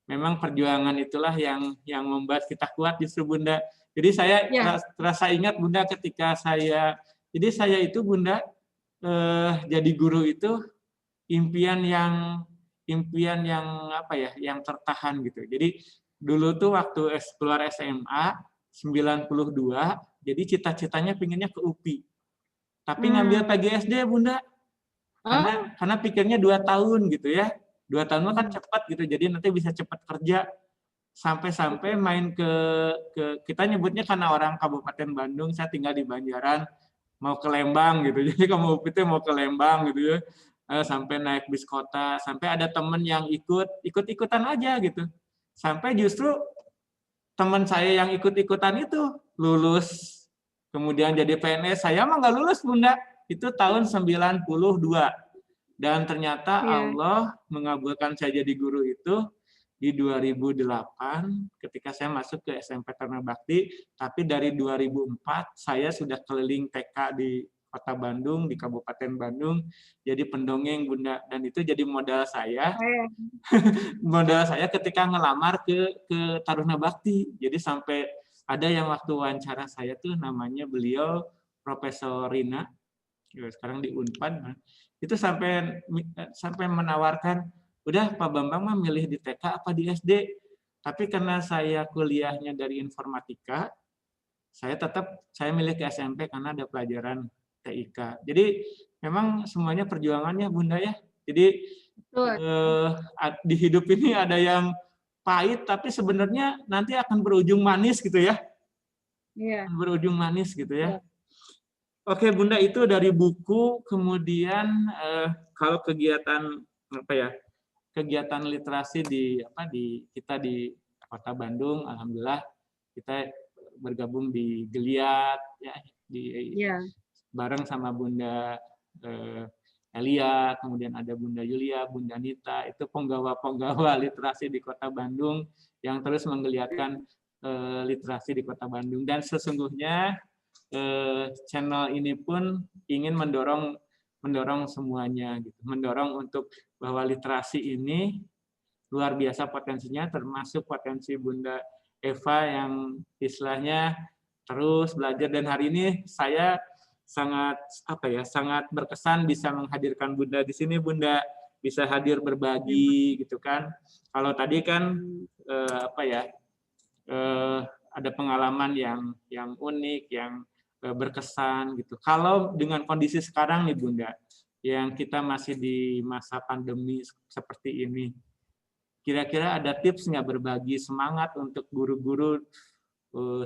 memang perjuangan itulah yang membuat kita kuat justru Bunda. Jadi saya Ya. terasa ingat Bunda ketika jadi saya itu Bunda jadi guru itu impian yang apa ya, yang tertahan gitu. Jadi dulu tuh waktu keluar SMA 92, jadi cita-citanya pinginnya ke UPI. Tapi ngambil PGSD Bunda. Karena pikirnya 2 tahun gitu ya. 2 tahun kan cepat gitu. Jadi nanti bisa cepat kerja. Sampai main ke kita nyebutnya karena orang Kabupaten Bandung, saya tinggal di Banjaran, mau ke Lembang gitu. Jadi kamu UPI mau ke Lembang gitu ya. Sampai naik bis kota, sampai ada temen yang ikut-ikutan aja gitu. Sampai justru teman saya yang ikut-ikutan itu lulus, kemudian jadi PNS. Saya mah nggak lulus Bunda. Itu tahun 92. Dan ternyata Allah mengabulkan saya jadi guru itu di 2008 ketika saya masuk ke SMP Taruna Bakti, tapi dari 2004 saya sudah keliling TK di Kota Bandung, di Kabupaten Bandung, jadi pendongeng Bunda, dan itu jadi modal saya ketika ngelamar ke Taruna Bakti. Jadi sampai ada yang waktu wawancara saya tuh namanya beliau Profesor Rina, sekarang di Unpad, itu sampai menawarkan, udah Pak Bambang mah milih di TK apa di SD? Tapi karena saya kuliahnya dari informatika, saya milih ke SMP karena ada pelajaran TIK. Jadi memang semuanya perjuangannya Bunda ya. Jadi di hidup ini ada yang pahit, tapi sebenarnya nanti akan berujung manis gitu ya. Berujung manis gitu ya. Oke Bunda, itu dari buku. Kemudian kalau kegiatan apa ya, kegiatan literasi di kita di Kota Bandung, alhamdulillah kita bergabung di Geliat ya, bareng sama Bunda Elia, kemudian ada Bunda Yulia, Bunda Nita, itu penggawa-penggawa literasi di Kota Bandung yang terus menggeliatkan literasi di Kota Bandung. Dan sesungguhnya channel ini pun ingin mendorong semuanya gitu, mendorong untuk bahwa literasi ini luar biasa potensinya, termasuk potensi Bunda Eva yang istilahnya terus belajar. Dan hari ini saya sangat berkesan bisa menghadirkan Bunda di sini. Bunda bisa hadir berbagi gitu kan. Kalau tadi kan ada pengalaman yang unik, yang berkesan gitu. Kalau dengan kondisi sekarang nih Bunda, yang kita masih di masa pandemi seperti ini, kira-kira ada tips nggak berbagi semangat untuk guru-guru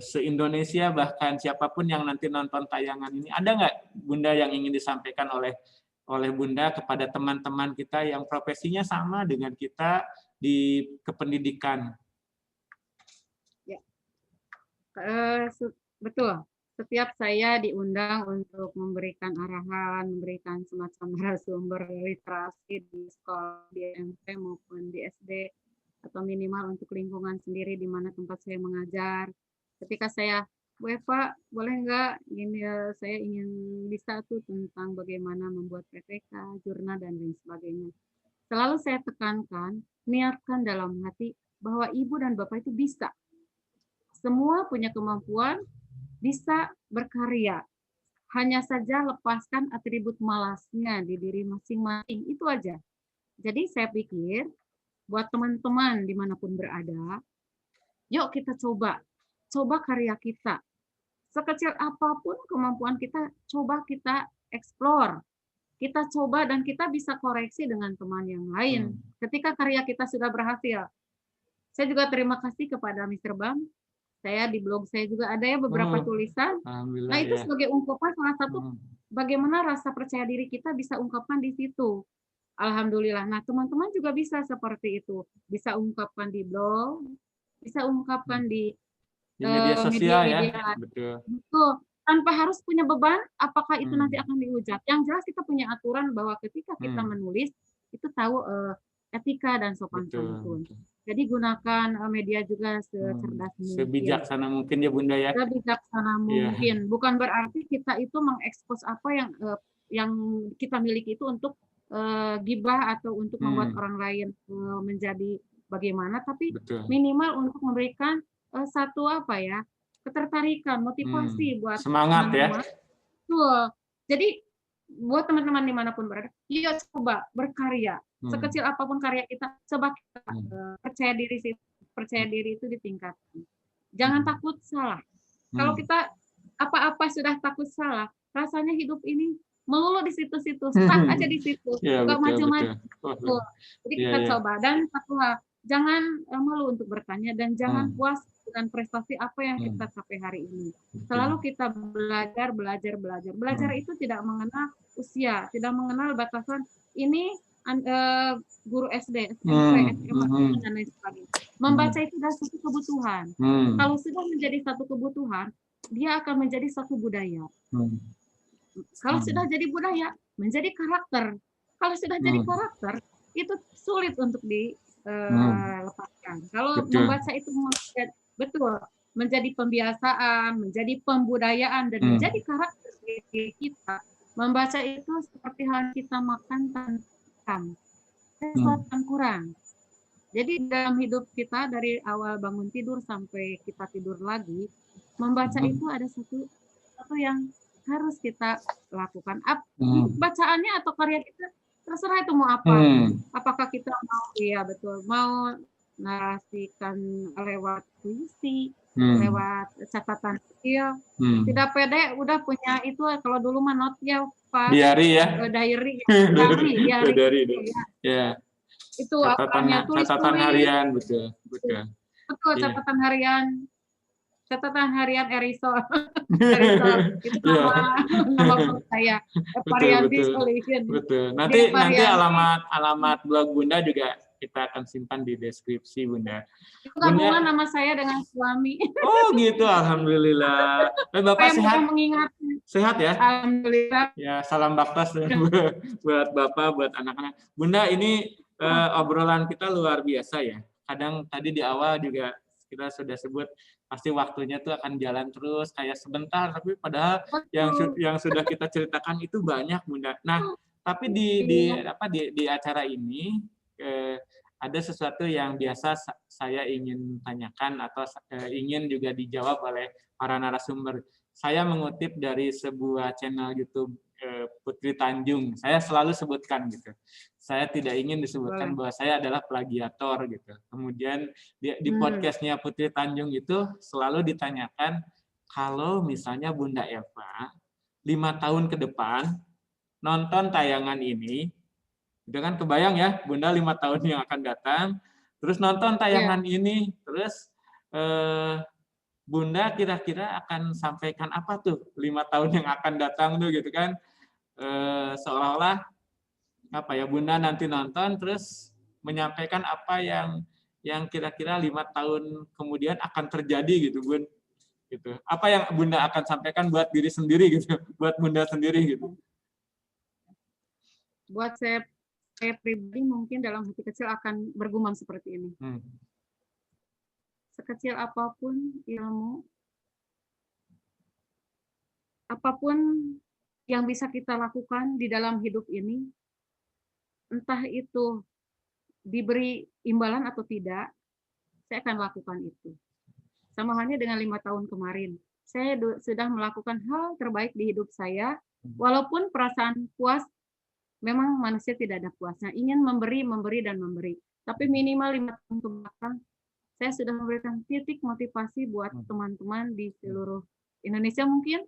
se-Indonesia, bahkan siapapun yang nanti nonton tayangan ini, ada nggak Bunda yang ingin disampaikan oleh Bunda kepada teman-teman kita yang profesinya sama dengan kita di kependidikan? Ya. Betul. Setiap saya diundang untuk memberikan arahan, memberikan semacam narasumber literasi di sekolah, di SMP maupun di SD, atau minimal untuk lingkungan sendiri di mana tempat saya mengajar. Ketika saya, Bu Eva, boleh nggak gini ya, saya ingin bisa tuh tentang bagaimana membuat PPK, jurnal, dan lain sebagainya. Selalu saya tekankan, niatkan dalam hati bahwa ibu dan bapak itu bisa. Semua punya kemampuan, bisa berkarya. Hanya saja lepaskan atribut malasnya di diri masing-masing. Itu aja. Jadi saya pikir, buat teman-teman dimanapun berada, yuk kita coba karya kita. Sekecil apapun kemampuan kita, coba kita explore. Kita coba dan kita bisa koreksi dengan teman yang lain. Ketika karya kita sudah berhasil. Saya juga terima kasih kepada Mr. Bang. Saya di blog saya juga ada ya beberapa tulisan. Nah itu sebagai ungkapan salah satu bagaimana rasa percaya diri kita bisa ungkapkan di situ. Alhamdulillah. Nah teman-teman juga bisa seperti itu. Bisa ungkapkan di blog, bisa ungkapkan di media sosial ya. Betul. tanpa harus punya beban, apakah itu nanti akan dihujat. Yang jelas kita punya aturan bahwa ketika kita menulis, itu tahu etika dan sopan santun. Jadi gunakan media juga secerdas mungkin. Sebijaksana mungkin ya Bunda ya. Sebijaksana mungkin. Bukan berarti kita itu mengekspos apa yang kita miliki itu untuk gibah atau untuk membuat orang lain menjadi bagaimana, tapi minimal untuk memberikan satu apa ya, ketertarikan, motivasi buat semangat teman-teman. ya. Betul. Jadi buat teman-teman dimanapun berada, yuk coba berkarya. Sekecil apapun karya kita, coba kita percaya diri itu ditingkatkan. Jangan takut salah. Kalau kita apa-apa sudah takut salah, rasanya hidup ini melulu di situ-situ, stuck aja di situ, nggak maju-maju. Jadi kita coba, dan satu hal, jangan malu untuk bertanya dan jangan puas dengan prestasi apa yang kita capai hari ini. Selalu kita belajar. Belajar itu tidak mengenal usia, tidak mengenal batasan ini guru SD, SMP, SMA, dan lain sebagainya. Membaca itu adalah satu kebutuhan. Kalau sudah menjadi satu kebutuhan, dia akan menjadi satu budaya. Kalau sudah jadi budaya, menjadi karakter. Kalau sudah jadi karakter, itu sulit untuk dilepaskan. Kalau membaca itu menjadi pembiasaan, menjadi pembudayaan, dan menjadi karakter diri kita. Membaca itu seperti hal kita makan sesuatu yang kurang. Jadi dalam hidup kita dari awal bangun tidur sampai kita tidur lagi, membaca itu ada satu yang harus kita lakukan. Bacaannya atau karya kita terserah itu mau apa. Apakah kita mau narasikan lewat puisi, lewat catatan kecil. Tidak pede udah punya itu, kalau dulu mah not ya Pak. Diary ya. Diary. Ya. Itu catatan harian, betul. Betul, catatan harian. Catatan harian Erisol. Itu nama saya. Betul. Nanti alamat blog Bunda juga kita akan simpan di deskripsi Bunda. Itu gabungan nama saya dengan suami. Oh gitu, alhamdulillah. Bapak sehat? Sehat ya? Alhamdulillah. Ya, salam baktas buat Bapak, buat anak-anak. Bunda, ini obrolan kita luar biasa ya. Kadang tadi di awal juga kita sudah sebut pasti waktunya tuh akan jalan terus kayak sebentar, tapi padahal yang sudah kita ceritakan itu banyak Bunda. Nah, tapi di acara ini ada sesuatu yang biasa saya ingin tanyakan atau ingin juga dijawab oleh para narasumber. Saya mengutip dari sebuah channel YouTube Putri Tanjung. Saya selalu sebutkan gitu. Saya tidak ingin disebutkan bahwa saya adalah plagiator gitu. Kemudian di podcastnya Putri Tanjung itu selalu ditanyakan, kalau misalnya Bunda Eva 5 tahun ke depan nonton tayangan ini, itu kan kebayang ya Bunda 5 tahun yang akan datang, terus nonton tayangan ini, terus Bunda kira-kira akan sampaikan apa tuh 5 tahun yang akan datang tuh gitu kan, seolah-olah apa ya, Bunda nanti nonton terus menyampaikan apa yang kira-kira 5 tahun kemudian akan terjadi gitu Bun, gitu. Apa yang Bunda akan sampaikan buat diri sendiri gitu, buat Bunda sendiri gitu. Buat saya pribadi mungkin dalam hati kecil akan bergumam seperti ini. Sekecil apapun ilmu, apapun yang bisa kita lakukan di dalam hidup ini, entah itu diberi imbalan atau tidak, saya akan lakukan itu. Sama halnya dengan 5 tahun kemarin. Saya sudah melakukan hal terbaik di hidup saya, walaupun perasaan puas, memang manusia tidak ada puasnya. Ingin memberi, dan memberi. Tapi minimal 5 tahun ke belakang, saya sudah memberikan titik motivasi buat teman-teman di seluruh Indonesia mungkin,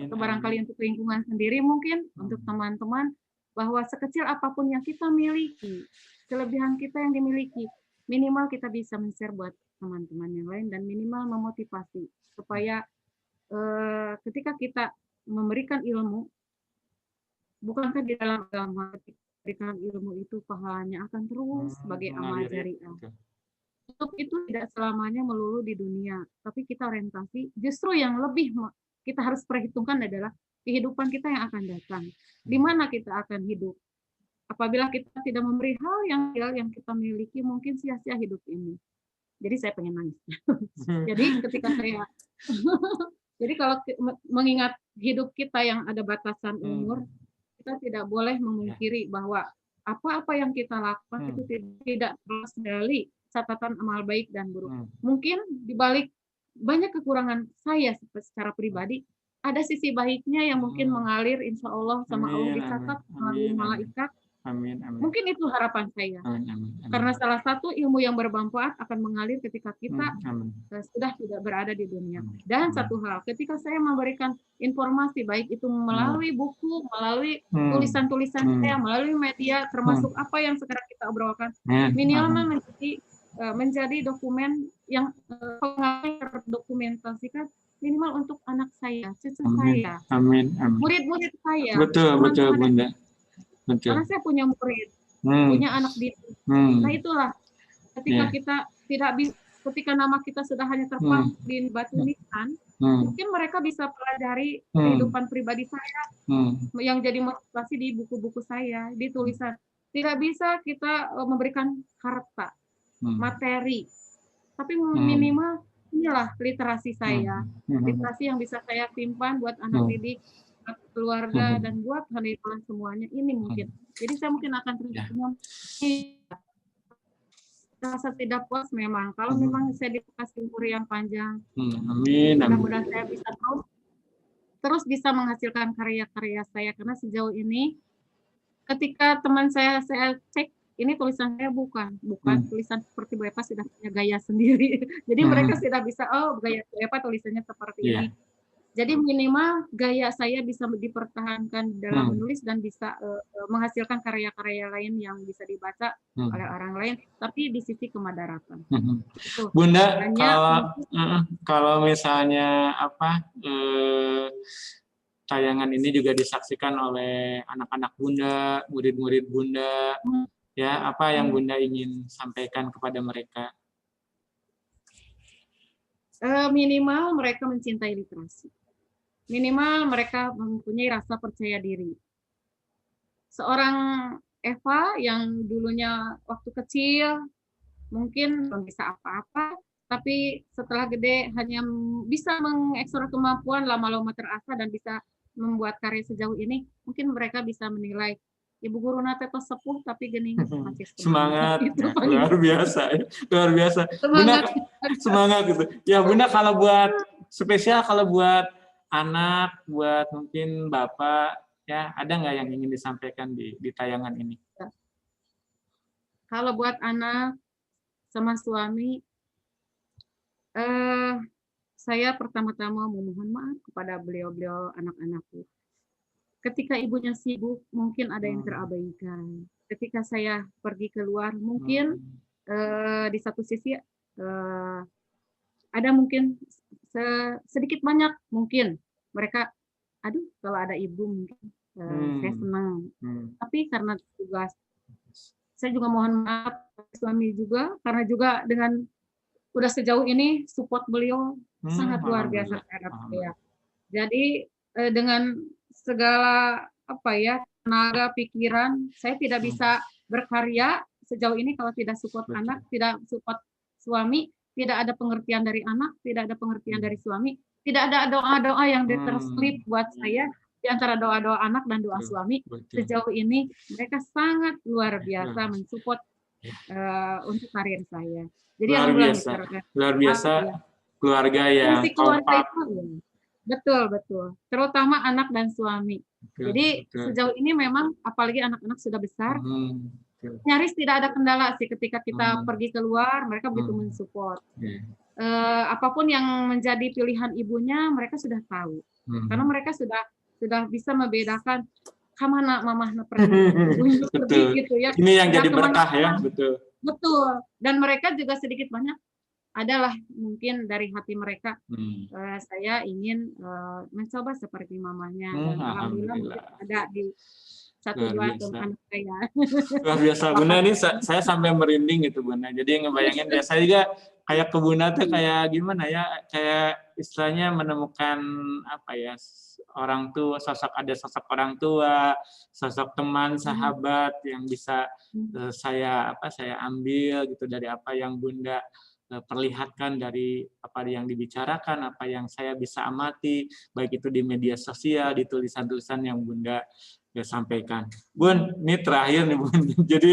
atau barangkali untuk lingkungan sendiri mungkin, untuk teman-teman, bahwa sekecil apapun yang kita miliki, kelebihan kita yang dimiliki, minimal kita bisa men-share buat teman-teman yang lain, dan minimal memotivasi, supaya ketika kita memberikan ilmu, bukankah di dalam agama memberikan ilmu itu pahalanya akan terus sebagai amal jariah. Untuk itu tidak selamanya melulu di dunia, tapi kita orientasi justru yang lebih kita harus perhitungkan adalah kehidupan kita yang akan datang. Di mana kita akan hidup? Apabila kita tidak memberi hal yang kita miliki, mungkin sia-sia hidup ini. Jadi saya pengen nangis. Jadi ketika saya, jadi kalau mengingat hidup kita yang ada batasan umur, kita tidak boleh memungkiri bahwa apa-apa yang kita lakukan itu tidak terlepas dari catatan amal baik dan buruk. Mungkin di balik banyak kekurangan saya secara pribadi, ada sisi baiknya yang mungkin mengalir insya Allah sama Allah dicatat melalui malaikat. Amin, amin. Mungkin itu harapan saya. Amin, amin, amin. Karena salah satu ilmu yang bermanfaat akan mengalir ketika kita sudah tidak berada di dunia. Dan satu hal, ketika saya memberikan informasi, baik itu melalui buku, melalui tulisan-tulisan saya, melalui media, termasuk apa yang sekarang kita obrolkan, minimal menjadi dokumen yang terdokumentasikan minimal untuk anak saya, cucu saya, murid-murid saya. Betul, betul, Bunda. Betul. Karena saya punya murid, punya anak didik. Nah itulah ketika kita tidak bisa, ketika nama kita sudah hanya terpampang di batu nisan, mungkin mereka bisa pelajari kehidupan pribadi saya yang jadi motivasi di buku-buku saya, di tulisan. Tidak bisa kita memberikan harta, materi, tapi minimal inilah literasi saya, literasi yang bisa saya simpan buat anak didik, keluarga, dan buat hadiah semuanya ini mungkin. Jadi saya mungkin akan tersenyum. Rasa tidak puas memang. Kalau memang saya dikasih umur yang panjang, mudah-mudahan saya bisa terus bisa menghasilkan karya-karya saya. Karena sejauh ini, ketika teman saya cek, ini tulisan saya bukan tulisan seperti Bu Eva, sudah punya gaya sendiri. Jadi mereka sudah bisa, oh gaya Bu Eva tulisannya seperti ini. Jadi minimal gaya saya bisa dipertahankan dalam menulis dan bisa menghasilkan karya-karya lain yang bisa dibaca oleh orang lain, tapi di sisi kemadaratan. Bunda, kalau misalnya tayangan ini juga disaksikan oleh anak-anak Bunda, murid-murid Bunda, ya apa yang Bunda ingin sampaikan kepada mereka? Minimal mereka mencintai literasi. Minimal mereka mempunyai rasa percaya diri. Seorang Eva yang dulunya waktu kecil mungkin belum bisa apa-apa, tapi setelah gede hanya bisa mengeksplor kemampuan, lama-lama terasa dan bisa membuat karya sejauh ini, mungkin mereka bisa menilai Ibu Guru Nate itu sepuh tapi gening masih semangat. Luar biasa, luar biasa. Bunda, semangat gitu. Ya Bunda, kalau buat spesial, kalau buat anak, buat mungkin Bapak, ya ada nggak yang ingin disampaikan di tayangan ini? Kalau buat anak sama suami, saya pertama-tama memohon maaf kepada beliau-beliau anak-anakku. Ketika ibunya sibuk, mungkin ada yang terabaikan. Ketika saya pergi keluar, mungkin di satu sisi ada mungkin sedikit banyak mungkin mereka, aduh kalau ada ibu mungkin saya senang. Tapi karena tugas, saya juga mohon maaf suami juga, karena juga dengan udah sejauh ini support beliau sangat luar biasa terhadap saya. Jadi dengan segala tenaga pikiran, saya tidak bisa berkarya sejauh ini kalau tidak support anak, tidak support suami, tidak ada pengertian dari anak, tidak ada pengertian dari suami, tidak ada doa-doa yang terselip buat saya di antara doa-doa anak dan doa suami. Sejauh ini mereka sangat luar biasa mensupport untuk karir saya. Jadi luar biasa keluarga yang kompak. Betul. Terutama anak dan suami. Jadi sejauh ini memang apalagi anak-anak sudah besar, nyaris tidak ada kendala sih ketika kita pergi keluar, mereka begitu mensupport. Apapun yang menjadi pilihan ibunya, mereka sudah tahu. Karena mereka sudah bisa membedakan kemana mamah pergi gitu ya. Ini yang jadi berkah ya, betul. Betul. Dan mereka juga sedikit banyak adalah mungkin dari hati mereka, saya ingin mencoba seperti mamanya. Dan alhamdulillah ada satu Luar dua biasa. teman saya. Luar biasa Bunda ini saya sampai merinding gitu Bunda. Jadi ngebayangin ya saya juga kayak ke Bunda tuh kayak gimana ya, kayak istilahnya menemukan apa ya, orang tua, ada sosok orang tua, sosok teman, sahabat yang bisa saya ambil gitu dari apa yang Bunda perlihatkan, dari apa yang dibicarakan, apa yang saya bisa amati, baik itu di media sosial, di tulisan-tulisan yang Bunda sampaikan. Bun, ini terakhir nih Bun. Jadi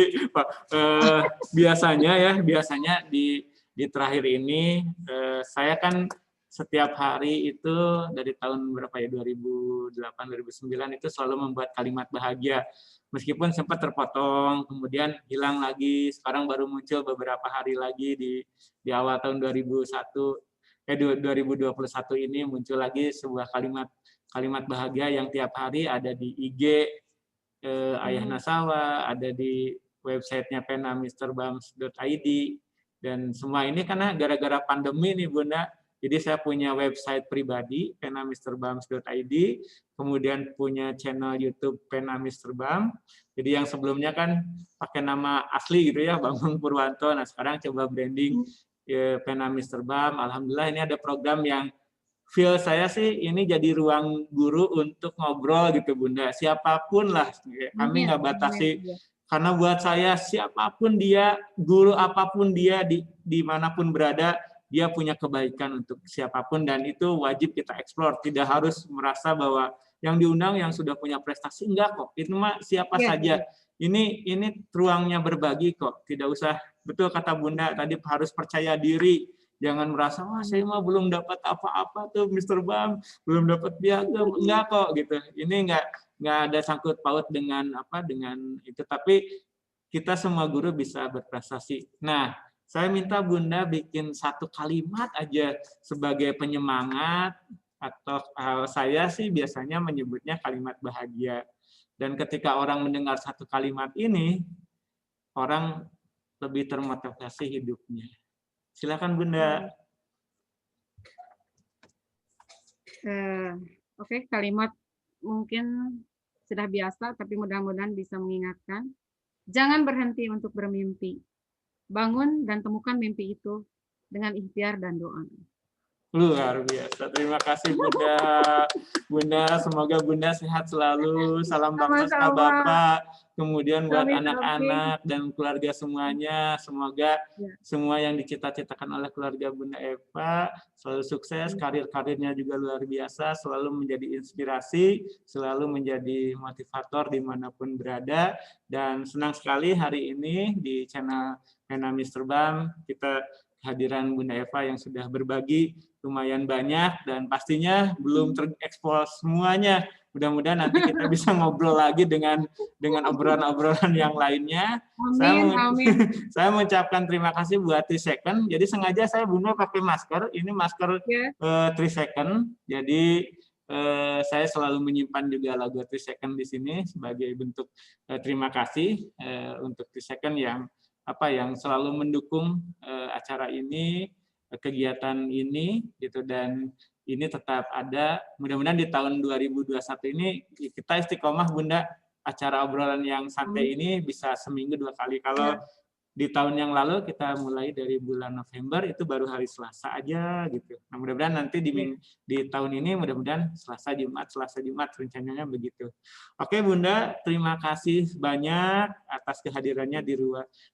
biasanya di terakhir ini saya kan setiap hari itu dari tahun berapa ya, 2008 2009 itu selalu membuat kalimat bahagia. Meskipun sempat terpotong, kemudian hilang lagi, sekarang baru muncul beberapa hari lagi di awal tahun 2021 ini muncul lagi sebuah kalimat bahagia yang tiap hari ada di IG Ayah Nasawa, ada di websitenya penamisterbams.id, dan semua ini karena gara-gara pandemi nih Bunda. Jadi saya punya website pribadi penamisterbams.id, kemudian punya channel YouTube Penamisterbam. Jadi yang sebelumnya kan pakai nama asli gitu ya, Bambang Purwanto. Nah sekarang coba branding Penamisterbam. Alhamdulillah ini ada program yang feel saya sih ini jadi ruang guru untuk ngobrol gitu Bunda. Siapapun lah, kami nggak batasi. Karena buat saya siapapun dia, guru apapun dia, dimanapun berada, dia punya kebaikan untuk siapapun, dan itu wajib kita eksplor. Tidak harus merasa bahwa yang diundang yang sudah punya prestasi, enggak kok. Itu mah siapa saja. Ini ruangnya berbagi kok. Tidak usah, betul kata Bunda tadi, harus percaya diri. Jangan merasa, wah saya mah belum dapat apa-apa tuh Mr. Bam, belum dapat piagam, enggak kok gitu. Ini enggak ada sangkut paut dengan itu, tapi kita semua guru bisa berprestasi. Nah, saya minta Bunda bikin satu kalimat aja sebagai penyemangat, atau saya sih biasanya menyebutnya kalimat bahagia. Dan ketika orang mendengar satu kalimat ini, orang lebih termotivasi hidupnya. Silakan Bunda. Oke, kalimat mungkin sudah biasa, tapi mudah-mudahan bisa mengingatkan. Jangan berhenti untuk bermimpi. Bangun dan temukan mimpi itu dengan ikhtiar dan doa. Luar biasa. Terima kasih Bunda. Bunda, semoga Bunda sehat selalu. Salam bangsa Bapak. Kemudian buat anak-anak dan keluarga semuanya, semoga semua yang dicita-citakan oleh keluarga Bunda Eva selalu sukses, karir-karirnya juga luar biasa, selalu menjadi inspirasi, selalu menjadi motivator dimanapun berada. Dan senang sekali hari ini di channel Penamisterbam kita kehadiran Bunda Eva yang sudah berbagi lumayan banyak, dan pastinya belum terekspos semuanya. Mudah-mudahan nanti kita bisa ngobrol lagi dengan obrolan-obrolan yang lainnya. Amin. Saya mengucapkan terima kasih buat 3 Second. Jadi sengaja saya Bunda pakai masker. Ini masker 3 Second. Jadi saya selalu menyimpan juga logo 3 Second di sini sebagai bentuk terima kasih untuk 3 Second yang selalu mendukung acara ini, kegiatan ini gitu, dan ini tetap ada. Mudah-mudahan di tahun 2021 ini kita istiqomah Bunda, acara obrolan yang santai ini bisa seminggu 2 kali. Kalau di tahun yang lalu kita mulai dari bulan November itu baru hari Selasa aja gitu. Nah, mudah-mudahan nanti di tahun ini mudah-mudahan Selasa Jumat rencananya begitu. Oke Bunda, terima kasih banyak atas kehadirannya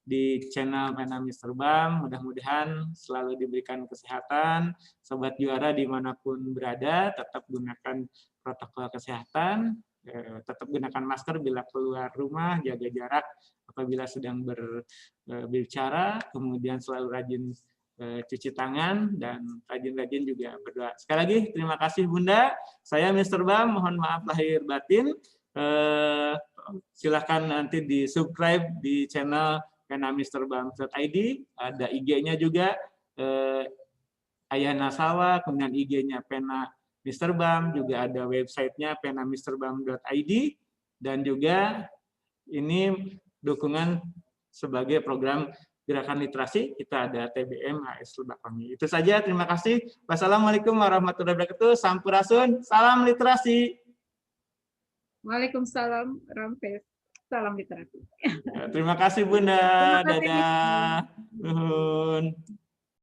di channel Penamisterbam. Mudah-mudahan selalu diberikan kesehatan, sobat juara dimanapun berada, tetap gunakan protokol kesehatan, tetap gunakan masker bila keluar rumah, jaga jarak apabila sedang berbicara, kemudian selalu rajin cuci tangan, dan rajin-rajin juga berdoa. Sekali lagi terima kasih Bunda. Saya Mr. Bam, mohon maaf lahir batin. Silahkan nanti di subscribe di channel penamisterbam.id, ada IG-nya juga Ayah Nasawa, kemudian IG-nya Pena Mr. Bam, juga ada websitenya penamisterbam.id, dan juga ini dukungan sebagai program gerakan literasi, kita ada TBM HS Lebak Wangi. Itu saja, terima kasih. Wassalamualaikum warahmatullahi wabarakatuh. Sampurasun, salam literasi. Waalaikumsalam, Rampes. Salam literasi. Terima kasih Bunda. Terima kasih, Miss. Dadah. Nuhun.